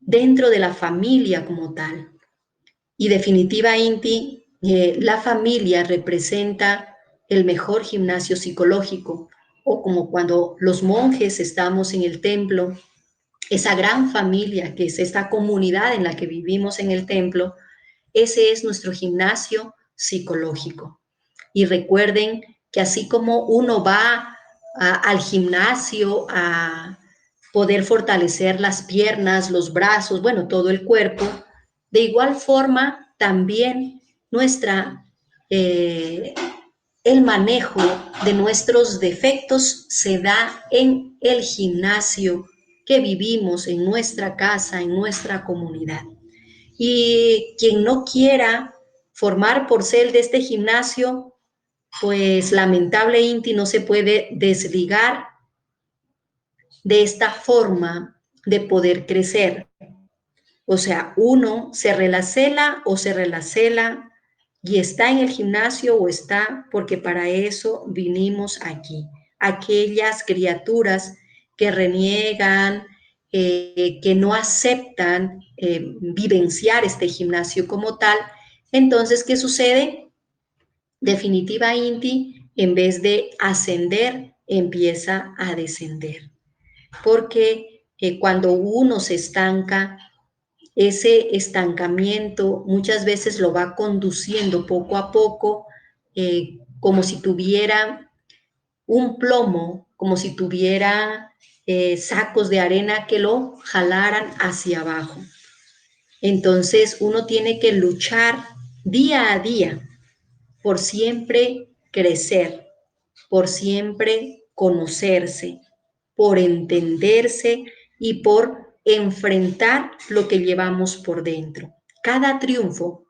dentro de la familia como tal. Y definitiva, Inti, la familia representa el mejor gimnasio psicológico, o como cuando los monjes estamos en el templo, esa gran familia que es esta comunidad en la que vivimos en el templo, ese es nuestro gimnasio psicológico. Y recuerden que así como uno va al gimnasio a poder fortalecer las piernas, los brazos, bueno, todo el cuerpo, de igual forma también nuestra, el manejo de nuestros defectos se da en el gimnasio que vivimos en nuestra casa, en nuestra comunidad. Y quien no quiera formar por ser de este gimnasio, pues lamentable Inti no se puede desligar de esta forma de poder crecer. O sea, uno se relacela o se relacela y está en el gimnasio o está porque para eso vinimos aquí. Aquellas criaturas que reniegan, que no aceptan vivenciar este gimnasio como tal, entonces, ¿qué sucede? Definitiva Inti, en vez de ascender, empieza a descender. Porque cuando uno se estanca, ese estancamiento muchas veces lo va conduciendo poco a poco, como si tuviera un plomo, como si tuviera sacos de arena que lo jalaran hacia abajo. Entonces uno tiene que luchar día a día por siempre crecer, por siempre conocerse, por entenderse y por enfrentar lo que llevamos por dentro. Cada triunfo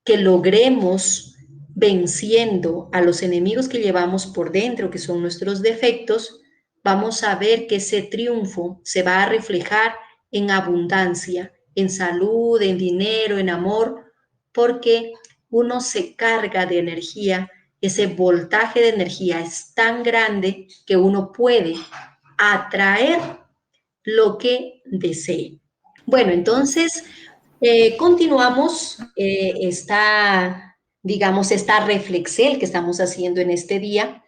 que logremos venciendo a los enemigos que llevamos por dentro, que son nuestros defectos, vamos a ver que ese triunfo se va a reflejar en abundancia, en salud, en dinero, en amor, porque uno se carga de energía, ese voltaje de energía es tan grande que uno puede atraer lo que desee. Bueno, entonces continuamos digamos, esta reflexión que estamos haciendo en este día,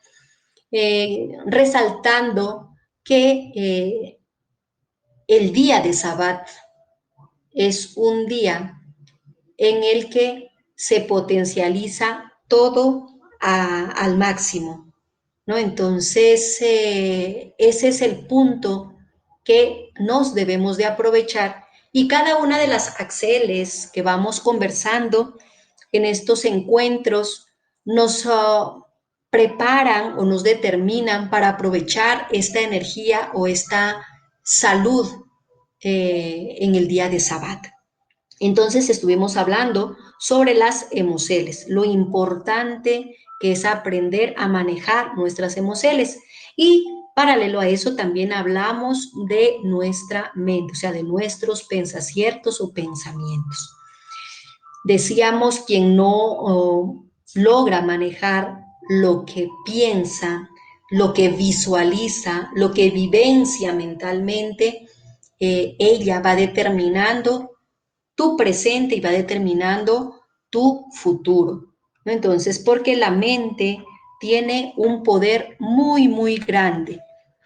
resaltando que el día de Sabbat es un día en el que se potencializa todo al máximo, ¿no? Entonces, ese es el punto que nos debemos de aprovechar y cada una de las axeles que vamos conversando en estos encuentros nos preparan o nos determinan para aprovechar esta energía o esta salud en el día de Sabbat. Entonces estuvimos hablando sobre las emociones, lo importante que es aprender a manejar nuestras emociones. Y paralelo a eso también hablamos de nuestra mente, o sea, de nuestros pensaciertos o pensamientos. Decíamos quien no logra manejar lo que piensa, lo que visualiza, lo que vivencia mentalmente, ella va determinando tu presente y va determinando tu futuro, ¿no? Entonces, porque la mente tiene un poder muy, muy grande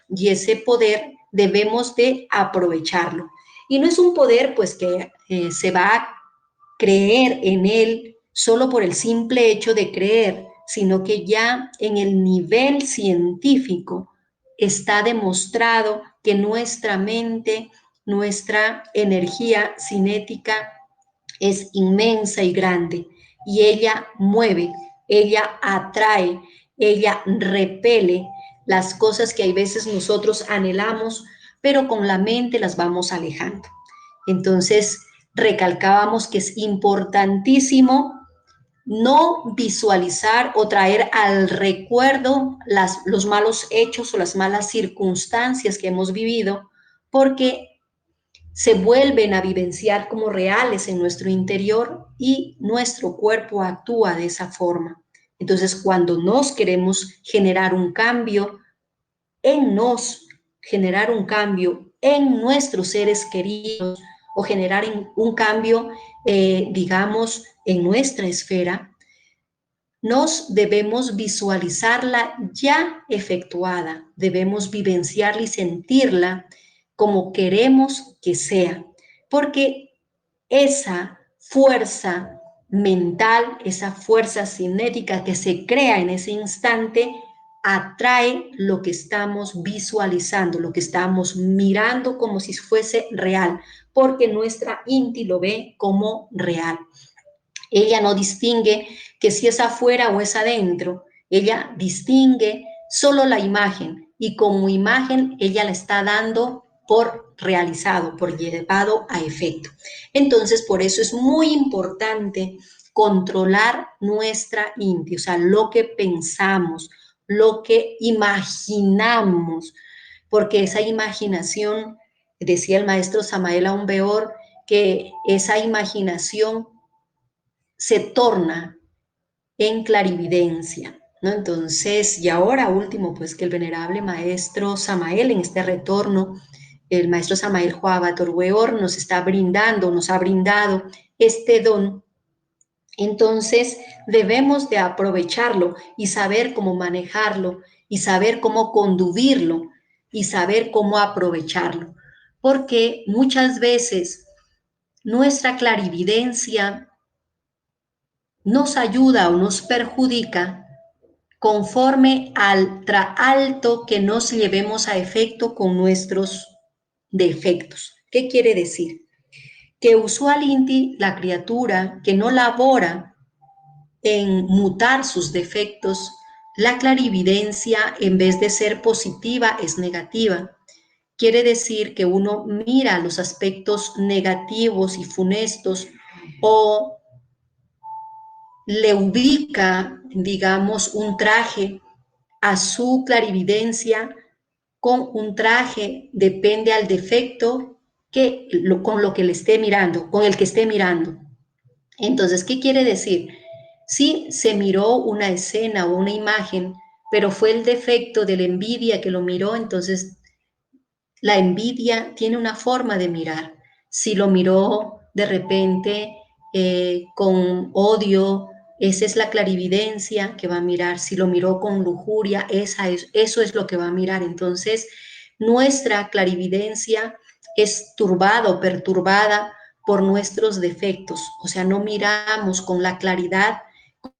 y ese poder debemos de aprovecharlo. Y no es un poder pues que se va a creer en él solo por el simple hecho de creer, sino que ya en el nivel científico está demostrado que nuestra mente, nuestra energía cinética es inmensa y grande y ella mueve, ella atrae, ella repele las cosas que hay veces nosotros anhelamos, pero con la mente las vamos alejando. Entonces, recalcábamos que es importantísimo no visualizar o traer al recuerdo los malos hechos o las malas circunstancias que hemos vivido, porque se vuelven a vivenciar como reales en nuestro interior y nuestro cuerpo actúa de esa forma. Entonces, cuando nos queremos generar un cambio en nos, generar un cambio en nuestros seres queridos o generar un cambio, digamos, en nuestra esfera, nos debemos visualizarla ya efectuada, debemos vivenciarla y sentirla como queremos que sea, porque esa fuerza mental, esa fuerza cinética que se crea en ese instante, atrae lo que estamos visualizando, lo que estamos mirando como si fuese real, porque nuestra Inti lo ve como real. Ella no distingue que si es afuera o es adentro, ella distingue solo la imagen y como imagen ella la está dando por realizado, por llevado a efecto. Entonces, por eso es muy importante controlar nuestra Inti, o sea, lo que pensamos, lo que imaginamos, porque esa imaginación, decía el maestro Samael Aumbeor, que esa imaginación se torna en clarividencia, ¿no? Entonces, y ahora último, pues que el venerable maestro Samael en este retorno, el maestro Samael Joaba Torweor nos está brindando, nos ha brindado este don. Entonces, debemos de aprovecharlo y saber cómo manejarlo y saber cómo conducirlo y saber cómo aprovecharlo, porque muchas veces nuestra clarividencia nos ayuda o nos perjudica conforme al alto que nos llevemos a efecto con nuestros defectos. ¿Qué quiere decir? Que usualmente la criatura que no labora en mutar sus defectos, la clarividencia en vez de ser positiva es negativa. Quiere decir que uno mira los aspectos negativos y funestos o le ubica, digamos, un traje a su clarividencia con un traje, depende al defecto con lo que le esté mirando, con el que esté mirando. Entonces, ¿qué quiere decir? Si se miró una escena o una imagen, pero fue el defecto de la envidia que lo miró, entonces la envidia tiene una forma de mirar. Si lo miró de repente con odio, esa es la clarividencia que va a mirar. Si lo miró con lujuria, eso es lo que va a mirar. Entonces, nuestra clarividencia es turbada o perturbada por nuestros defectos. O sea, no miramos con la claridad,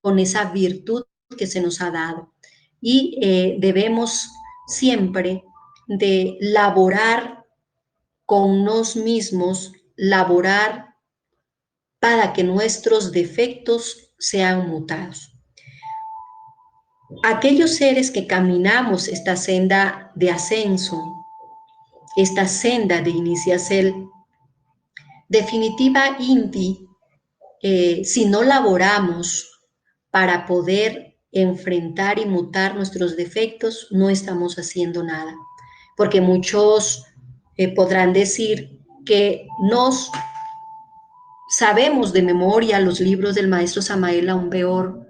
con esa virtud que se nos ha dado. Y debemos siempre de laborar con nos mismos, laborar para que nuestros defectos sean mutados. Aquellos seres que caminamos esta senda de ascenso, esta senda de iniciación, definitiva Inti, si no laboramos para poder enfrentar y mutar nuestros defectos, no estamos haciendo nada. Porque muchos podrán decir que nos sabemos de memoria los libros del maestro Samael Aumbeor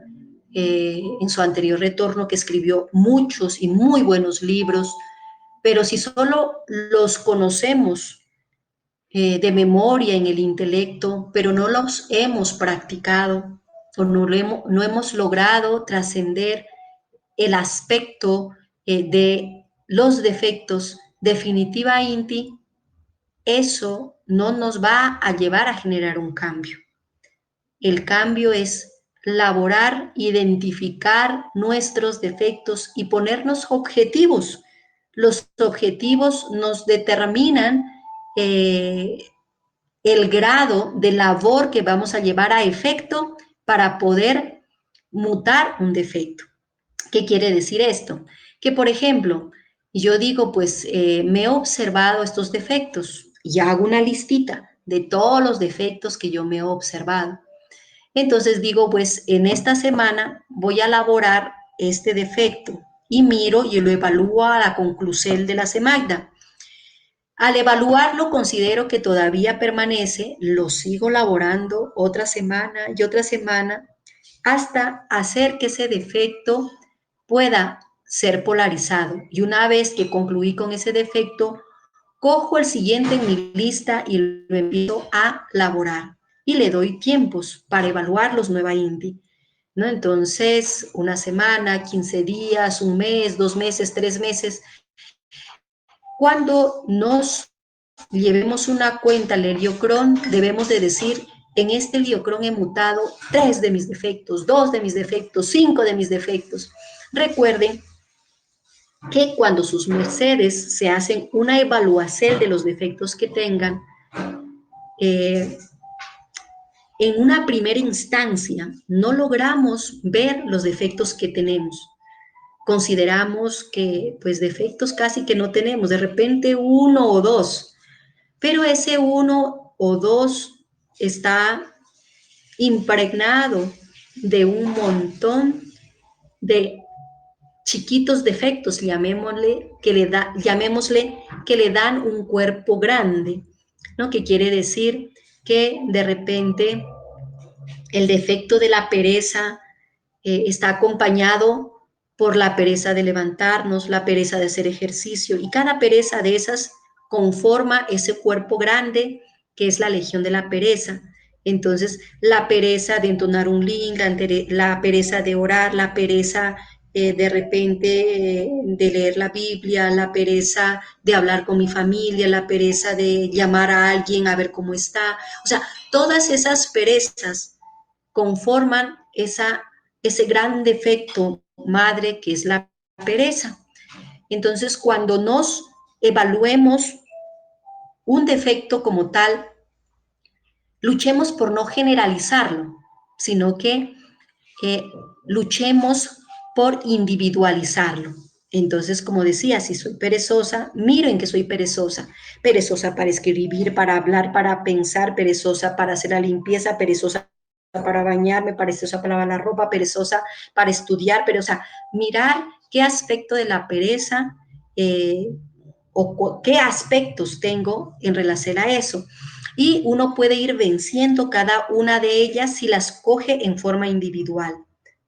en su anterior retorno, que escribió muchos y muy buenos libros, pero si solo los conocemos de memoria en el intelecto, pero no los hemos practicado o no hemos logrado trascender el aspecto de los defectos, definitiva Inti, eso no nos va a llevar a generar un cambio. El cambio es laborar, identificar nuestros defectos y ponernos objetivos. Los objetivos nos determinan el grado de labor que vamos a llevar a efecto para poder mutar un defecto. ¿Qué quiere decir esto? Que, por ejemplo, yo digo, pues me he observado estos defectos y hago una listita de todos los defectos que yo me he observado. Entonces digo, pues en esta semana voy a elaborar este defecto y miro y lo evalúo a la conclusión de la semana. Al evaluarlo, considero que todavía permanece, lo sigo laborando otra semana y otra semana hasta hacer que ese defecto pueda ser polarizado. Y una vez que concluí con ese defecto, cojo el siguiente en mi lista y lo empiezo a laborar. Y le doy tiempos para evaluarlos nuevamente, ¿no? Entonces, una semana, 15 días, un mes, 2 meses, 3 meses. Cuando nos llevemos una cuenta al heliocrón, debemos de decir, en este heliocrón he mutado 3 de mis defectos, 2 de mis defectos, 5 de mis defectos. Recuerden que cuando sus mercedes se hacen una evaluación de los defectos que tengan, eh, en una primera instancia no logramos ver los defectos que tenemos. Consideramos que pues defectos casi que no tenemos, de repente uno o dos, pero ese uno o dos está impregnado de un montón de chiquitos defectos, llamémosle que le dan un cuerpo grande, ¿no? Que quiere decir que de repente el defecto de la pereza está acompañado por la pereza de levantarnos, la pereza de hacer ejercicio, y cada pereza de esas conforma ese cuerpo grande que es la legión de la pereza. Entonces, la pereza de entonar un link, la pereza de orar, la pereza de repente de leer la Biblia, la pereza de hablar con mi familia, la pereza de llamar a alguien a ver cómo está. O sea, todas esas perezas conforman ese gran defecto madre que es la pereza. Entonces, cuando nos evaluemos un defecto como tal, luchemos por no generalizarlo, sino que eh, luchemos por individualizarlo. Entonces, como decía, si soy perezosa, miro en que soy perezosa. Perezosa para escribir, para hablar, para pensar, perezosa para hacer la limpieza, perezosa para bañarme, perezosa para lavar la ropa, perezosa para estudiar, pero o sea, mirar qué aspecto de la pereza o qué aspectos tengo en relación a eso. Y uno puede ir venciendo cada una de ellas si las coge en forma individual,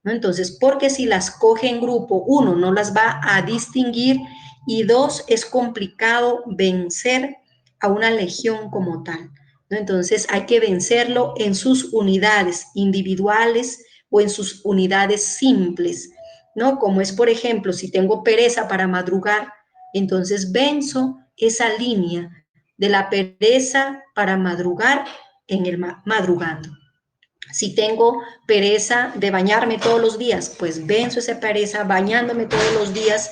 ¿no? Entonces, porque si las coge en grupo, uno, no las va a distinguir y dos, es complicado vencer a una legión como tal, ¿no? Entonces, hay que vencerlo en sus unidades individuales o en sus unidades simples, ¿no? Como es, por ejemplo, si tengo pereza para madrugar, entonces venzo esa línea de la pereza para madrugar en el madrugando. Si tengo pereza de bañarme todos los días, pues venzo esa pereza bañándome todos los días.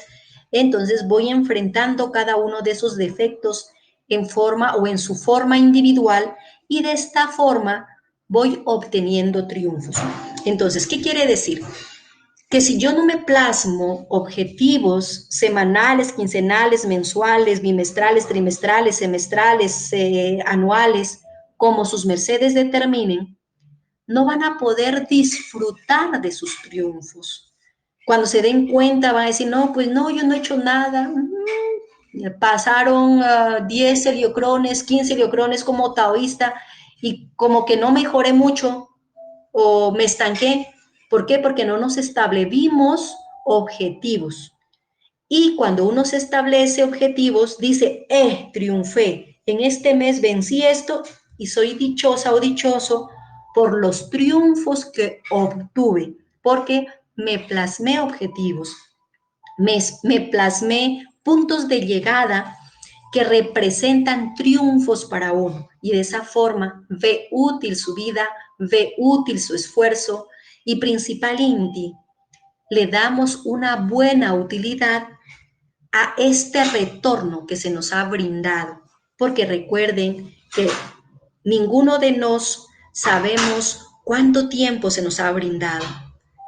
Entonces voy enfrentando cada uno de esos defectos en forma o en su forma individual y de esta forma voy obteniendo triunfos. Entonces, ¿qué quiere decir? Que si yo no me plasmo objetivos semanales, quincenales, mensuales, bimestrales, trimestrales, semestrales, anuales, como sus mercedes determinen, no van a poder disfrutar de sus triunfos. Cuando se den cuenta van a decir, no, pues no, yo no he hecho nada. Pasaron 10 heliocrones, 15 heliocrones como taoísta y como que no mejoré mucho o me estanqué. ¿Por qué? Porque no nos establecimos objetivos. Y cuando uno se establece objetivos, dice, triunfé, en este mes vencí esto y soy dichosa o dichoso por los triunfos que obtuve, porque me plasmé objetivos, me plasmé puntos de llegada que representan triunfos para uno y de esa forma ve útil su vida, ve útil su esfuerzo y principalmente le damos una buena utilidad a este retorno que se nos ha brindado, porque recuerden que ninguno de nos sabemos cuánto tiempo se nos ha brindado.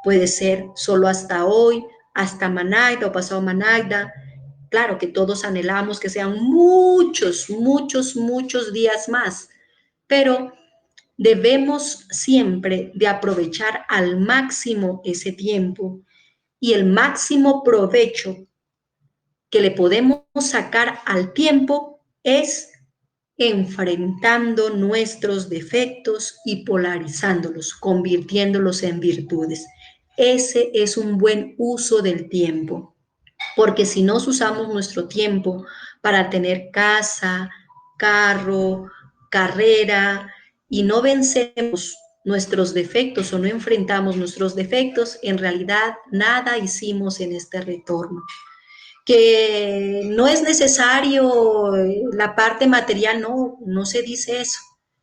Puede ser solo hasta hoy, hasta Managda o pasado Managda. Claro que todos anhelamos que sean muchos, muchos, muchos días más, pero debemos siempre de aprovechar al máximo ese tiempo y el máximo provecho que le podemos sacar al tiempo es enfrentando nuestros defectos y polarizándolos, convirtiéndolos en virtudes. Ese es un buen uso del tiempo, porque si no usamos nuestro tiempo para tener casa, carro, carrera y no vencemos nuestros defectos o no enfrentamos nuestros defectos, en realidad nada hicimos en este retorno. Que no es necesario la parte material, no, no se dice eso.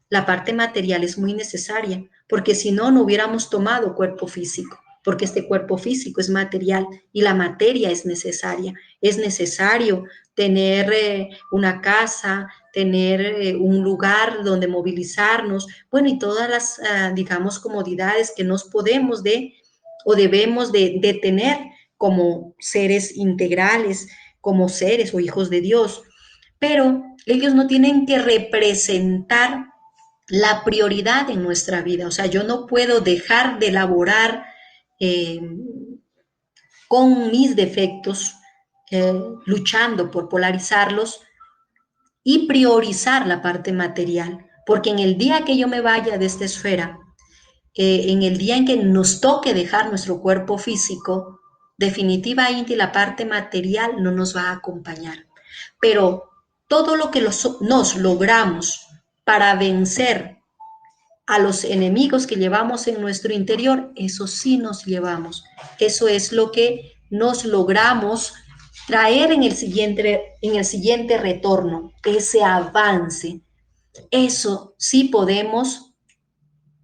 La parte material es muy necesaria, porque si no, no hubiéramos tomado cuerpo físico, porque este cuerpo físico es material y la materia es necesaria. Es necesario tener una casa, tener un lugar donde movilizarnos, bueno, y todas las, digamos, comodidades que nos podemos de o debemos de tener como seres integrales, como seres o hijos de Dios, pero ellos no tienen que representar la prioridad en nuestra vida. O sea, yo no puedo dejar de laborar eh, con mis defectos, luchando por polarizarlos y priorizar la parte material, porque en el día que yo me vaya de esta esfera, en el día en que nos toque dejar nuestro cuerpo físico, definitivamente la parte material no nos va a acompañar. Pero todo lo que nos logramos para vencer a los enemigos que llevamos en nuestro interior, eso sí nos llevamos. Eso es lo que nos logramos traer en el siguiente retorno, ese avance. Eso sí podemos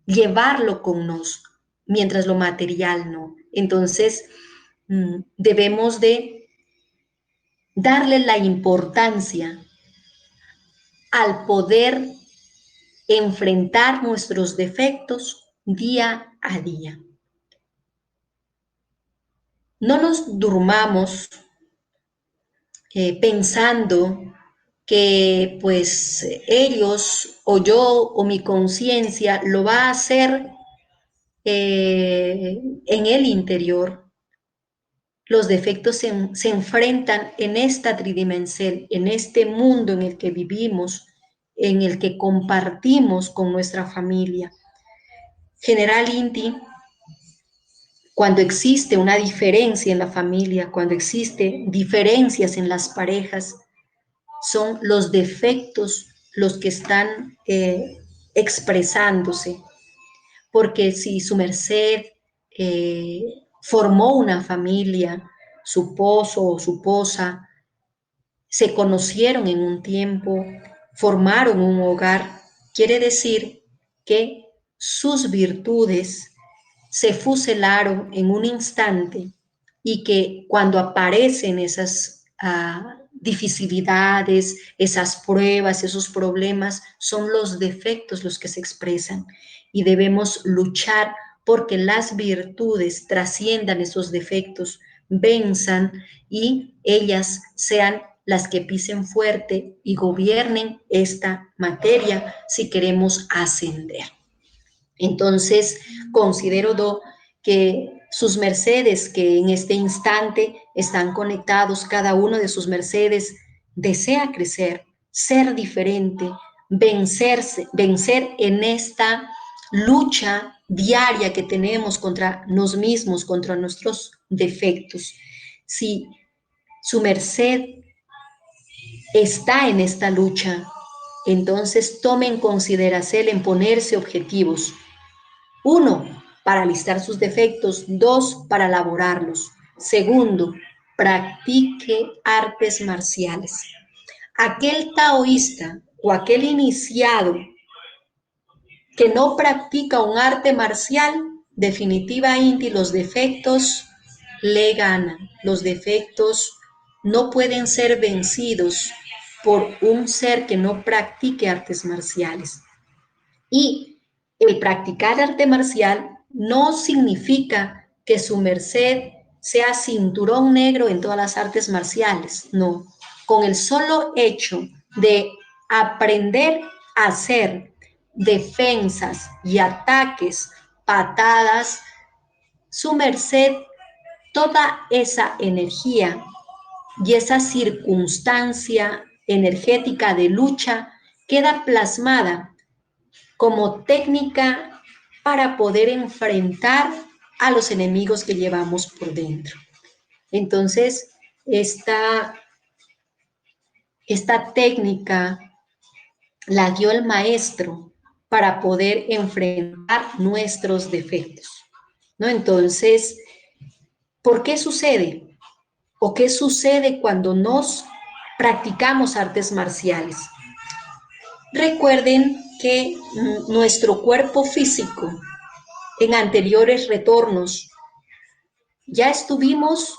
llevarlo con nos, mientras lo material no. Entonces, debemos de darle la importancia al poder enfrentar nuestros defectos día a día. No nos durmamos pensando que pues ellos o yo o mi conciencia lo va a hacer en el interior. Los defectos se enfrentan en esta tridimensión, en este mundo en el que vivimos, en el que compartimos con nuestra familia. General Inti, cuando existe una diferencia en la familia, cuando existen diferencias en las parejas, son los defectos los que están expresándose. Porque si su merced eh, formó una familia, su pozo o su posa, se conocieron en un tiempo, formaron un hogar, quiere decir que sus virtudes se fuselaron en un instante y que cuando aparecen esas dificilidades, esas pruebas, esos problemas, son los defectos los que se expresan y debemos luchar porque las virtudes trasciendan esos defectos, venzan y ellas sean las que pisen fuerte y gobiernen esta materia si queremos ascender. Entonces, considero que sus mercedes, que en este instante están conectados, cada uno de sus mercedes desea crecer, ser diferente, vencer en esta lucha diaria que tenemos contra nos mismos, contra nuestros defectos. Si su merced está en esta lucha, entonces tome en consideración en ponerse objetivos. 1, para listar sus defectos. 2, para elaborarlos. Segundo, practique artes marciales. Aquel taoísta o aquel iniciado que no practica un arte marcial, definitivamente los defectos le ganan. Los defectos no pueden ser vencidos por un ser que no practique artes marciales. Y el practicar arte marcial no significa que su merced sea cinturón negro en todas las artes marciales, no. Con el solo hecho de aprender a hacer defensas y ataques, patadas, su merced, toda esa energía y esa circunstancia energética de lucha queda plasmada como técnica para poder enfrentar a los enemigos que llevamos por dentro. Entonces, esta técnica la dio el maestro para poder enfrentar nuestros defectos, ¿no? Entonces, ¿por qué sucede? ¿O qué sucede cuando nos practicamos artes marciales? Recuerden que nuestro cuerpo físico en anteriores retornos ya estuvimos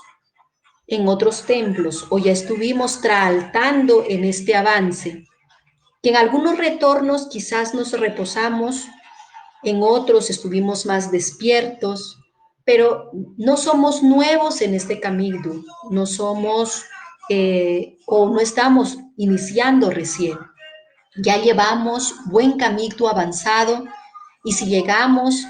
en otros templos o ya estuvimos traaltando en este avance, que en algunos retornos quizás nos reposamos, en otros estuvimos más despiertos, pero no somos nuevos en este camino, no somos o no estamos iniciando recién. Ya llevamos buen camino avanzado y si llegamos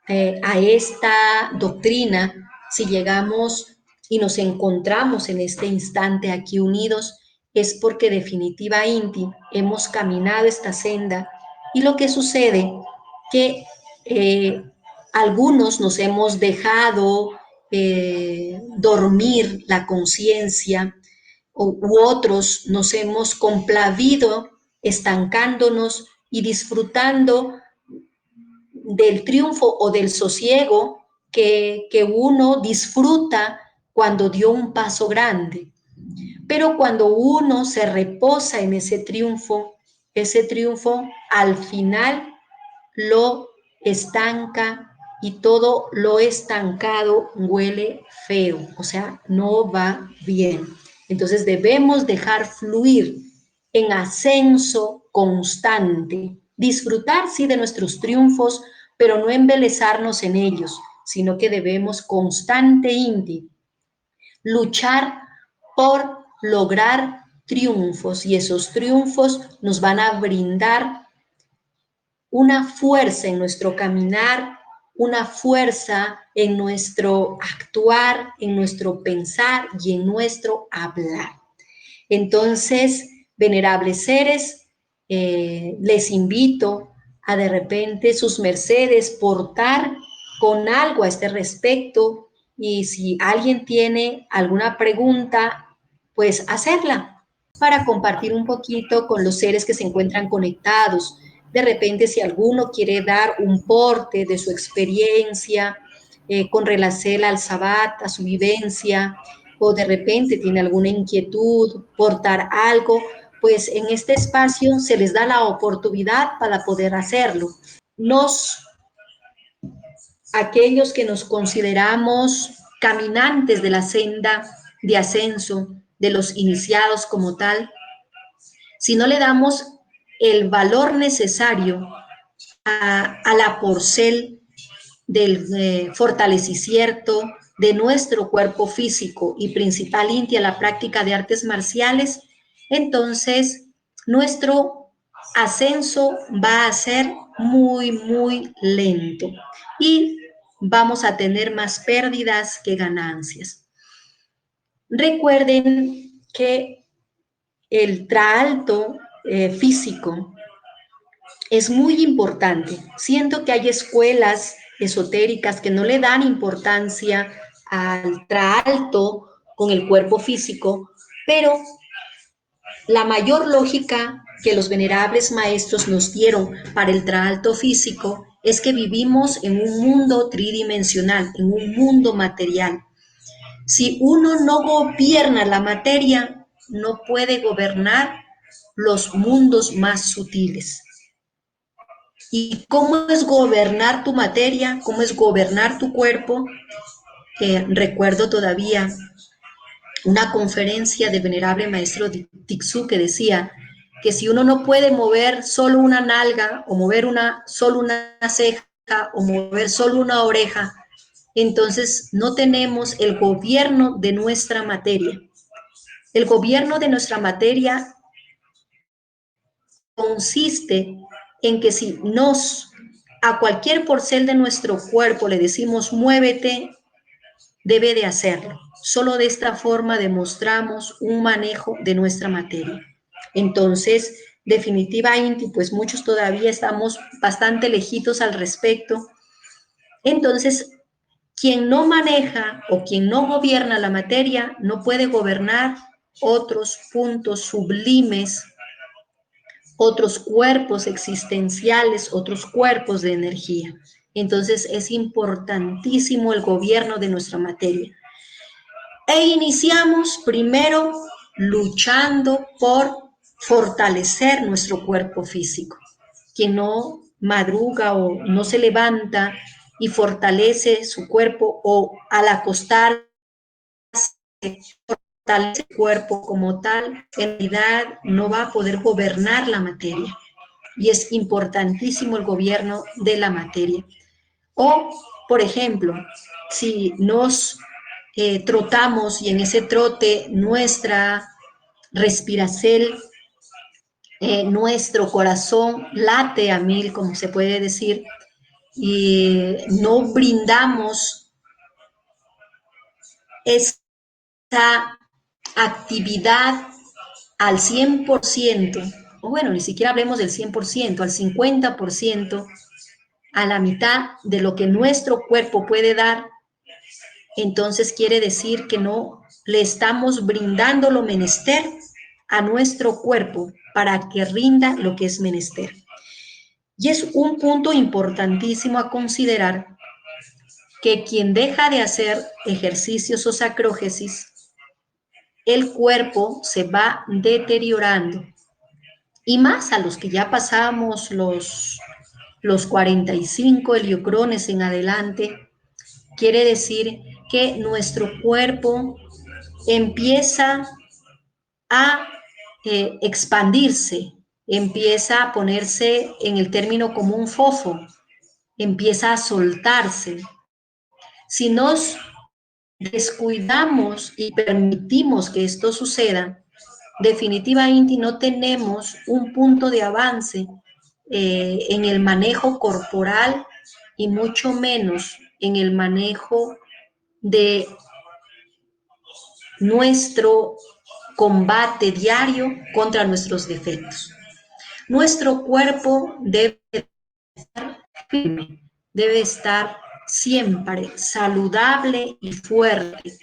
a esta doctrina, si llegamos y nos encontramos en este instante aquí unidos, es porque definitivamente hemos caminado esta senda y lo que sucede que algunos nos hemos dejado dormir la conciencia u otros nos hemos complacido estancándonos y disfrutando del triunfo o del sosiego que uno disfruta cuando dio un paso grande. Pero cuando uno se reposa en ese triunfo al final lo estanca y todo lo estancado huele feo, o sea, no va bien. Entonces debemos dejar fluir en ascenso constante, disfrutar sí de nuestros triunfos, pero no embelezarnos en ellos, sino que debemos constantemente luchar por lograr triunfos y esos triunfos nos van a brindar una fuerza en nuestro caminar, una fuerza en nuestro actuar, en nuestro pensar y en nuestro hablar. Entonces, venerables seres, les invito a de repente sus mercedes portar con algo a este respecto y si alguien tiene alguna pregunta, pues hacerla para compartir un poquito con los seres que se encuentran conectados. De repente, si alguno quiere dar un porte de su experiencia con relación al Sabbat, a su vivencia, o de repente tiene alguna inquietud, portar algo, pues en este espacio se les da la oportunidad para poder hacerlo. Aquellos que nos consideramos caminantes de la senda de ascenso, de los iniciados como tal, si no le damos el valor necesario a la porcel del fortalecimiento de nuestro cuerpo físico y principalmente a la práctica de artes marciales, entonces nuestro ascenso va a ser muy, muy lento y vamos a tener más pérdidas que ganancias. Recuerden que el traalto físico es muy importante. Siento que hay escuelas esotéricas que no le dan importancia al traalto con el cuerpo físico, pero la mayor lógica que los venerables maestros nos dieron para el traalto físico es que vivimos en un mundo tridimensional, en un mundo material. Si uno no gobierna la materia, no puede gobernar los mundos más sutiles. ¿Y cómo es gobernar tu materia? ¿Cómo es gobernar tu cuerpo? Recuerdo todavía una conferencia del venerable maestro Tixu que decía que si uno no puede mover solo una nalga o mover solo una ceja o mover solo una oreja, entonces no tenemos el gobierno de nuestra materia. El gobierno de nuestra materia consiste en que si a cualquier porcel de nuestro cuerpo le decimos muévete, debe de hacerlo. Solo de esta forma demostramos un manejo de nuestra materia. Entonces, definitivamente, pues muchos todavía estamos bastante lejitos al respecto. Entonces, quien no maneja o quien no gobierna la materia no puede gobernar otros puntos sublimes, otros cuerpos existenciales, otros cuerpos de energía. Entonces es importantísimo el gobierno de nuestra materia. E iniciamos primero luchando por fortalecer nuestro cuerpo físico. Quien no madruga o no se levanta y fortalece su cuerpo, o al acostarse fortalece el cuerpo como tal, en realidad no va a poder gobernar la materia. Y es importantísimo el gobierno de la materia. O, por ejemplo, si nos trotamos y en ese trote nuestra respiración, nuestro corazón late a mil, como se puede decir, y no brindamos esa actividad al 100%, o bueno, ni siquiera hablemos del 100%, al 50%, a la mitad de lo que nuestro cuerpo puede dar, entonces quiere decir que no le estamos brindando lo menester a nuestro cuerpo para que rinda lo que es menester. Y es un punto importantísimo a considerar, que quien deja de hacer ejercicios o sacrógesis, el cuerpo se va deteriorando. Y más a los que ya pasamos los 45 heliocrones en adelante, quiere decir que nuestro cuerpo empieza a expandirse, empieza a ponerse, en el término común, fofo, empieza a soltarse. Si nos descuidamos y permitimos que esto suceda, definitivamente no tenemos un punto de avance en el manejo corporal, y mucho menos en el manejo de nuestro combate diario contra nuestros defectos. Nuestro cuerpo debe estar firme, debe estar siempre saludable y fuerte,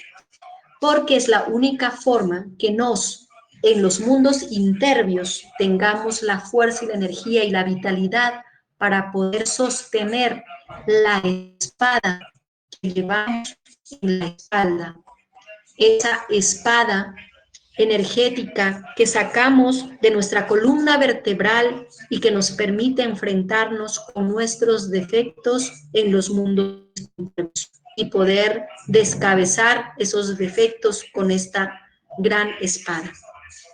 porque es la única forma que en los mundos interbios, tengamos la fuerza y la energía y la vitalidad para poder sostener la espada que llevamos en la espalda. Esa espada energética que sacamos de nuestra columna vertebral y que nos permite enfrentarnos con nuestros defectos en los mundos internos y poder descabezar esos defectos con esta gran espada.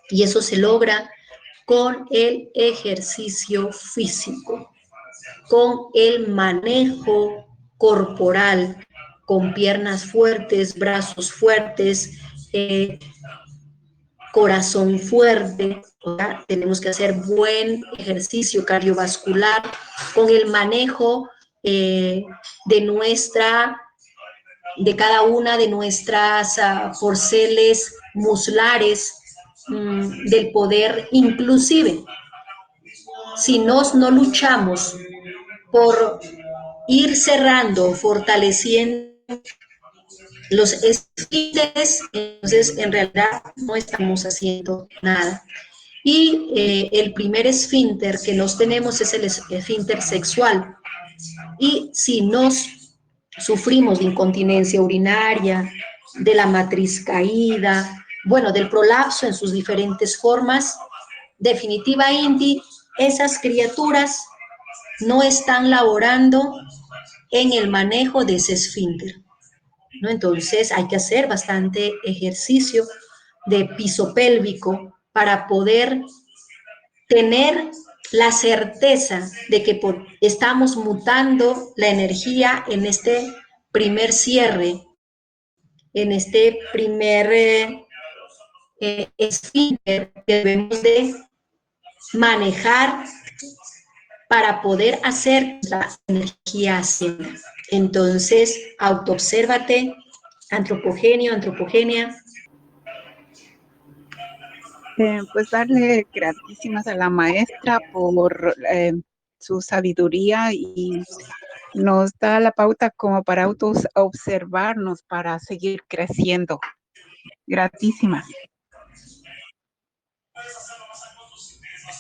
Y eso se logra con el ejercicio físico, con el manejo corporal, con piernas fuertes, brazos fuertes, corazón fuerte, ¿verdad? Tenemos que hacer buen ejercicio cardiovascular con el manejo de cada una de nuestras porceles muslares, del poder. Inclusive, si no luchamos por ir cerrando, fortaleciendo los esfínteres, entonces en realidad no estamos haciendo nada. Y el primer esfínter que nos tenemos es el esfínter sexual. Y si nos sufrimos de incontinencia urinaria, de la matriz caída, bueno, del prolapso en sus diferentes formas, definitivamente esas criaturas no están laborando en el manejo de ese esfínter, ¿no? Entonces hay que hacer bastante ejercicio de piso pélvico para poder tener la certeza de que estamos mutando la energía en este primer cierre, en este primer esfínter que debemos de manejar para poder hacer la energía ascenda. Entonces, autoobsérvate, antropogenia. Pues darle gratísimas a la maestra por su sabiduría y nos da la pauta como para autos observarnos, para seguir creciendo. Gratísimas.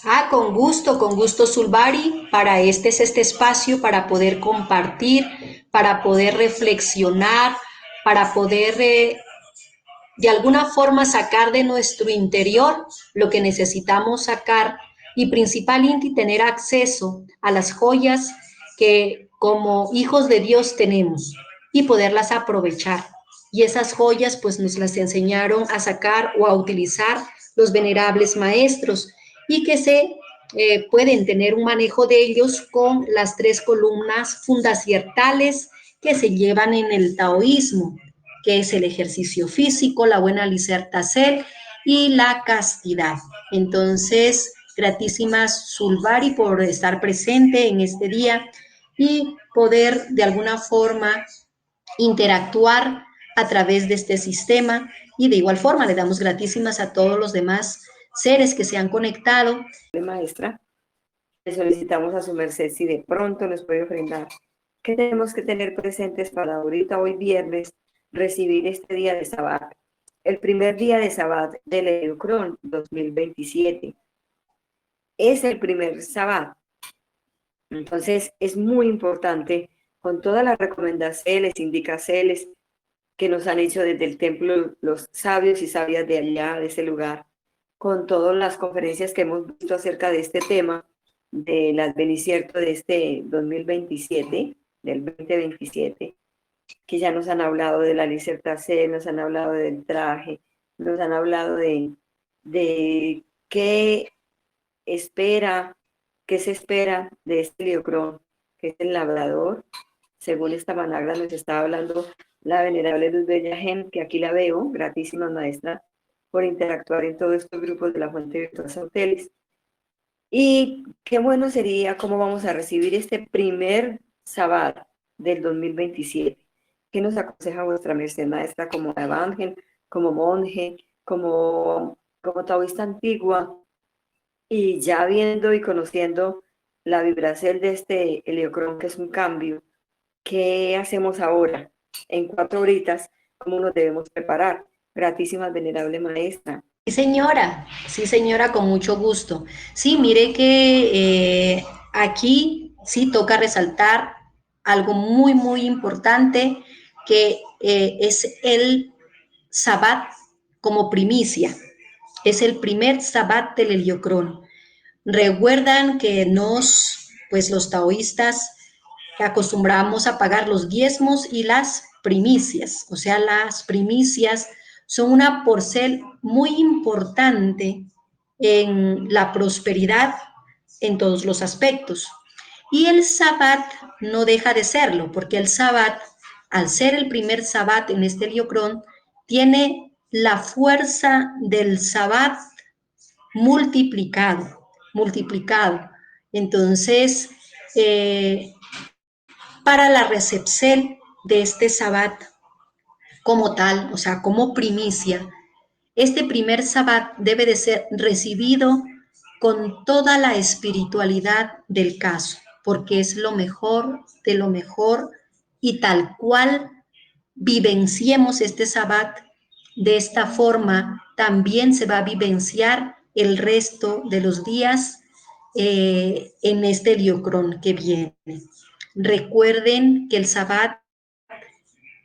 Ah, con gusto, Sulbari. Para este es este espacio para poder compartir, para poder reflexionar, para poder de alguna forma sacar de nuestro interior lo que necesitamos sacar y principalmente tener acceso a las joyas que como hijos de Dios tenemos y poderlas aprovechar. Y esas joyas pues nos las enseñaron a sacar o a utilizar los venerables maestros y que se pueden tener un manejo de ellos con las tres columnas fundacientales que se llevan en el taoísmo, que es el ejercicio físico, la buena licertacel y la castidad. Entonces, gratísimas Sulbari por estar presente en este día y poder de alguna forma interactuar a través de este sistema y de igual forma le damos gratísimas a todos los demás seres que se han conectado. Maestra, le solicitamos a su merced si de pronto nos puede ofrendar. ¿Qué tenemos que tener presentes para ahorita, hoy viernes, recibir este día de Sabbat? El primer día de Sabbat del Eucrón 2027. Es el primer Sabbat. Entonces, es muy importante, con todas las recomendaciones, indicaciones que nos han hecho desde el templo los sabios y sabias de allá, de ese lugar, con todas las conferencias que hemos visto acerca de este tema, del advenimiento de este 2027, del 2027, que ya nos han hablado de la disertación, nos han hablado del traje, nos han hablado de qué espera, qué se espera de este Liocrón, que es el labrador. Según esta managra nos estaba hablando la venerable Luz Bellagen, que aquí la veo, gratísima maestra, por interactuar en todos estos grupos de la Fuente Virtuosa Hoteles. Y qué bueno sería cómo vamos a recibir este primer sábado del 2027. ¿Qué nos aconseja vuestra merced, maestra, como evangel, como monje, como taoísta antigua? Y ya viendo y conociendo la vibración de este heliocrón, que es un cambio, ¿qué hacemos ahora? En 4 horitas, ¿cómo nos debemos preparar? Gratísima, venerable maestra. Sí señora, con mucho gusto. Sí, mire que aquí sí toca resaltar algo muy, muy importante, que es el Sabbat como primicia. Es el primer Sabbat del Heliocrón. Recuerdan que pues los taoístas acostumbramos a pagar los diezmos y las primicias. O sea, las primicias son una porcel muy importante en la prosperidad en todos los aspectos. Y el Sabbat no deja de serlo, porque el Sabbat, al ser el primer Sabbat en este Liocrón, tiene la fuerza del Sabbat multiplicado. Entonces, para la recepción de este Sabbat como tal, o sea, como primicia, este primer Sabbat debe de ser recibido con toda la espiritualidad del caso, porque es lo mejor de lo mejor y tal cual vivenciemos este Sabbat de esta forma, también se va a vivenciar el resto de los días en este Liocrón que viene. Recuerden que el Sabbat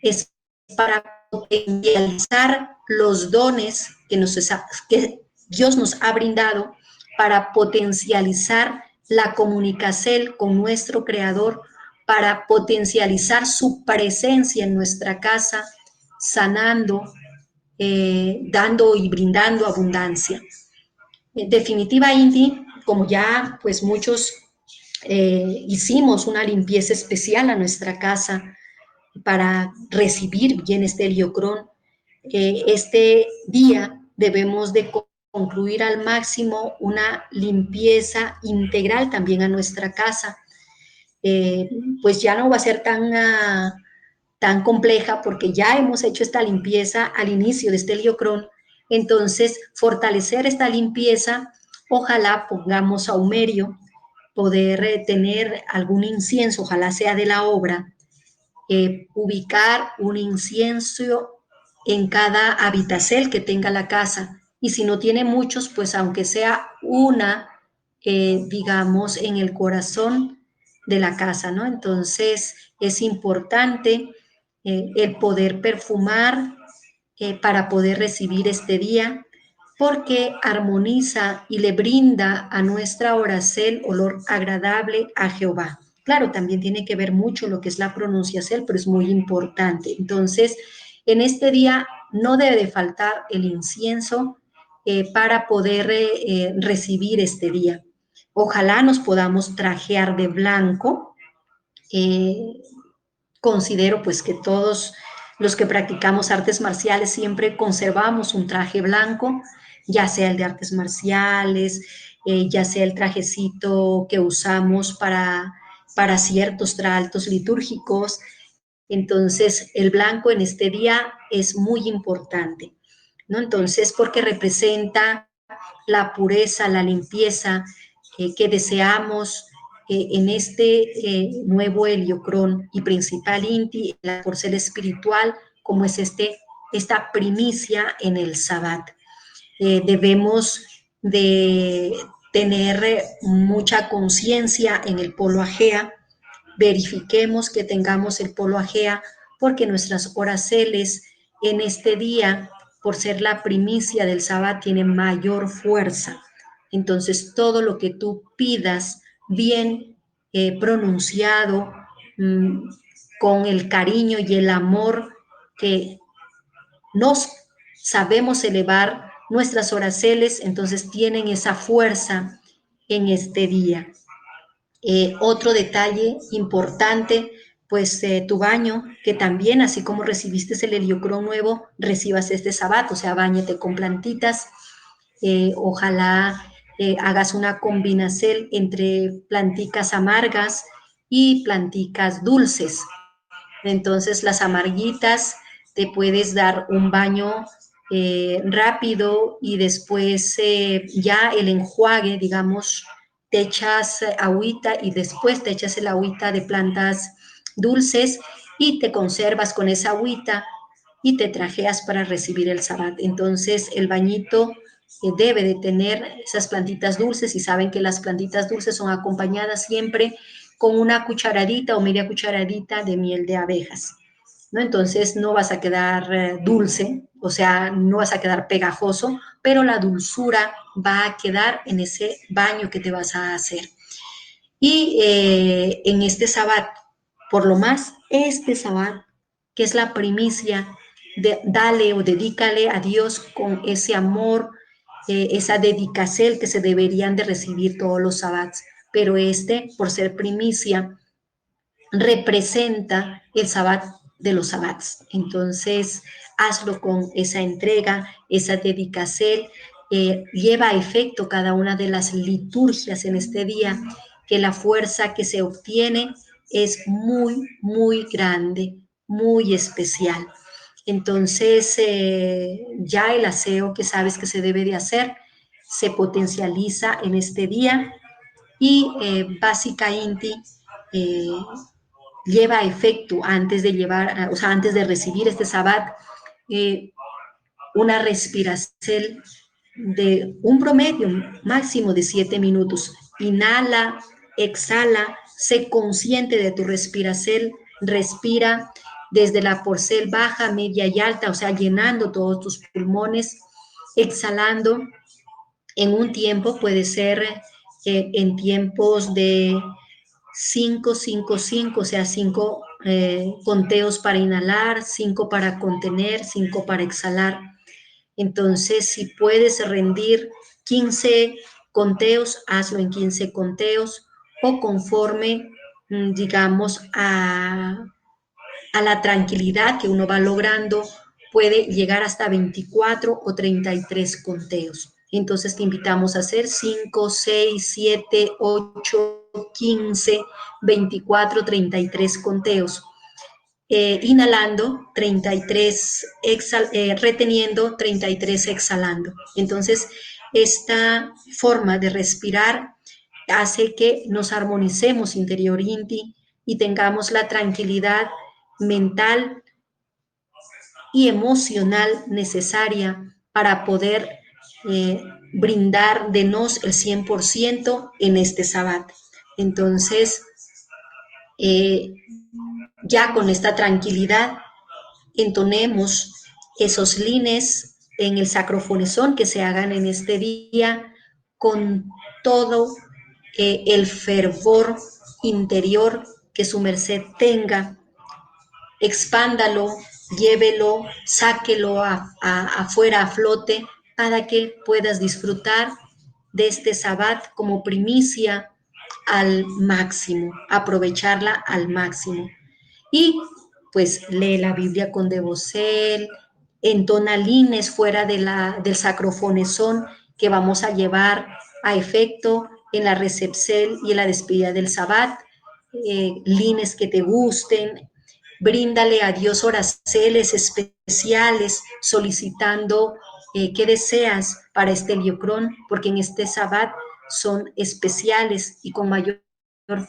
es para potencializar los dones que Dios nos ha brindado, para potencializar la comunicación con nuestro Creador, para potencializar su presencia en nuestra casa, sanando, dando y brindando abundancia. En definitiva, Inti, como ya pues muchos hicimos una limpieza especial a nuestra casa para recibir bien este heliocrón, este día debemos de concluir al máximo una limpieza integral también a nuestra casa. Pues ya no va a ser tan compleja porque ya hemos hecho esta limpieza al inicio de este heliocrón, Entonces, fortalecer esta limpieza, ojalá pongamos saumerio, poder tener algún incienso, ojalá sea de la obra, ubicar un incienso en cada habitacel que tenga la casa. Y si no tiene muchos, pues aunque sea una, digamos, en el corazón de la casa, ¿no? Entonces es importante el poder perfumar para poder recibir este día, porque armoniza y le brinda a nuestra oracel olor agradable a Jehová. Claro, también tiene que ver mucho lo que es la pronunciación, pero es muy importante. Entonces, en este día no debe de faltar el incienso para poder recibir este día. Ojalá nos podamos trajear de blanco. Considero pues que todos los que practicamos artes marciales siempre conservamos un traje blanco, ya sea el de artes marciales, ya sea el trajecito que usamos para ciertos tratos litúrgicos. Entonces, el blanco en este día es muy importante, ¿no? Entonces, porque representa la pureza, la limpieza que deseamos en este nuevo heliocrón y principal Inti, la porcela espiritual, como es esta primicia en el Sabbat. Debemos de tener mucha conciencia en el polo Agea, verifiquemos que tengamos el polo Agea, porque nuestras oraceles en este día, por ser la primicia del Sabbat, tienen mayor fuerza. Entonces, todo lo que tú pidas bien pronunciado, con el cariño y el amor que nos sabemos elevar nuestras oraceles, entonces tienen esa fuerza en este día. Otro detalle importante, pues tu baño, que también, así como recibiste el heliocrón nuevo, recibas este Sabbat, o sea, báñate con plantitas. Ojalá hagas una combinación entre planticas amargas y planticas dulces. Entonces, las amarguitas te puedes dar un baño rápido y después ya el enjuague, digamos, te echas agüita y después te echas el agüita de plantas dulces y te conservas con esa agüita y te trajeas para recibir el Sabbat. Entonces, el bañito debe de tener esas plantitas dulces y saben que las plantitas dulces son acompañadas siempre con una cucharadita o media cucharadita de miel de abejas, ¿no? Entonces no vas a quedar dulce, o sea, no vas a quedar pegajoso, pero la dulzura va a quedar en ese baño que te vas a hacer. Y en este Sabbat, por lo más, este Sabbat, que es la primicia, dale o dedícale a Dios con ese amor, esa dedicación que se deberían de recibir todos los Sabbats, pero este, por ser primicia, representa el Sabbat de los Sabbats. Entonces, hazlo con esa entrega, esa dedicación, lleva a efecto cada una de las liturgias en este día, que la fuerza que se obtiene es muy, muy grande, muy especial. Entonces, ya el aseo que sabes que se debe de hacer se potencializa en este día y básicamente lleva a efecto antes de llevar, o sea, antes de recibir este Sabbat, una respiración de un promedio máximo de 7 minutos. Inhala, exhala, sé consciente de tu respiración, respira desde la porcel baja, media y alta, o sea, llenando todos tus pulmones, exhalando en un tiempo, puede ser en tiempos de 5, 5, 5, o sea, 5 conteos para inhalar, 5 para contener, 5 para exhalar. Entonces, si puedes rendir 15 conteos, hazlo en 15 conteos o conforme, digamos, a la tranquilidad que uno va logrando, puede llegar hasta 24 o 33 conteos. Entonces te invitamos a hacer 5, 6, 7, 8, 15, 24, 33 conteos. inhalando, 33 reteniendo, 33 exhalando. Entonces, esta forma de respirar hace que nos armonicemos interiormente y tengamos la tranquilidad mental y emocional necesaria para poder brindar de nos el 100% en este Sabbat. Entonces, ya con esta tranquilidad, entonemos esos lines en el sacrofonesón que se hagan en este día con todo el fervor interior que su merced tenga. Expándalo, llévelo, sáquelo afuera a flote para que puedas disfrutar de este Sabbat como primicia al máximo, aprovecharla al máximo. Y pues lee la Biblia con devocel, entona lines fuera del sacrofonesón que vamos a llevar a efecto en la recepción y en la despedida del Sabbat, lines que te gusten, bríndale a Dios oraceles especiales solicitando qué deseas para este Liocrón, porque en este Sabbat son especiales y con mayor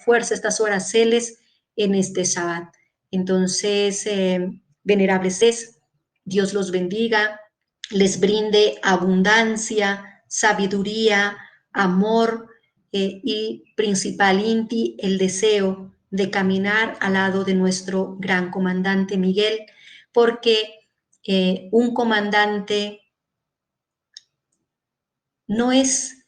fuerza estas oraceles en este Sabbat. Entonces, venerables, Dios los bendiga, les brinde abundancia, sabiduría, amor y principalmente el deseo de caminar al lado de nuestro gran comandante Miguel, porque un comandante no es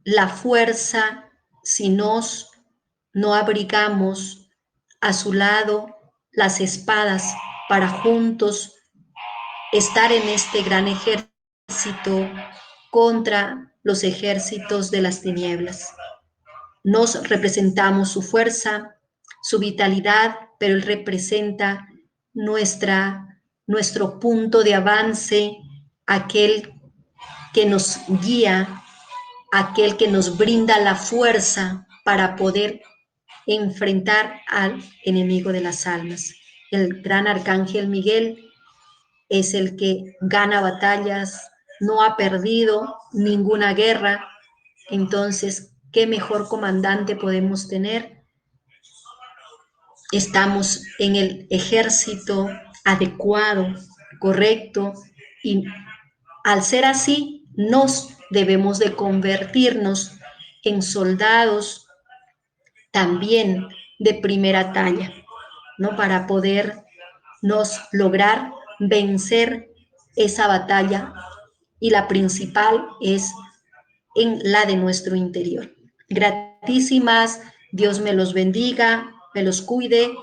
la fuerza si nos no abrigamos a su lado las espadas para juntos estar en este gran ejército contra los ejércitos de las tinieblas. Nos representamos su fuerza, su vitalidad, pero él representa nuestro punto de avance, aquel que nos guía, aquel que nos brinda la fuerza para poder enfrentar al enemigo de las almas. El gran arcángel Miguel es el que gana batallas, no ha perdido ninguna guerra. Entonces, ¿qué mejor comandante podemos tener? Estamos en el ejército adecuado, correcto, y al ser así, nos debemos de convertirnos en soldados también de primera talla, ¿no? Para podernos lograr vencer esa batalla, y la principal es en la de nuestro interior. Gratísimas, Dios me los bendiga, me los cuide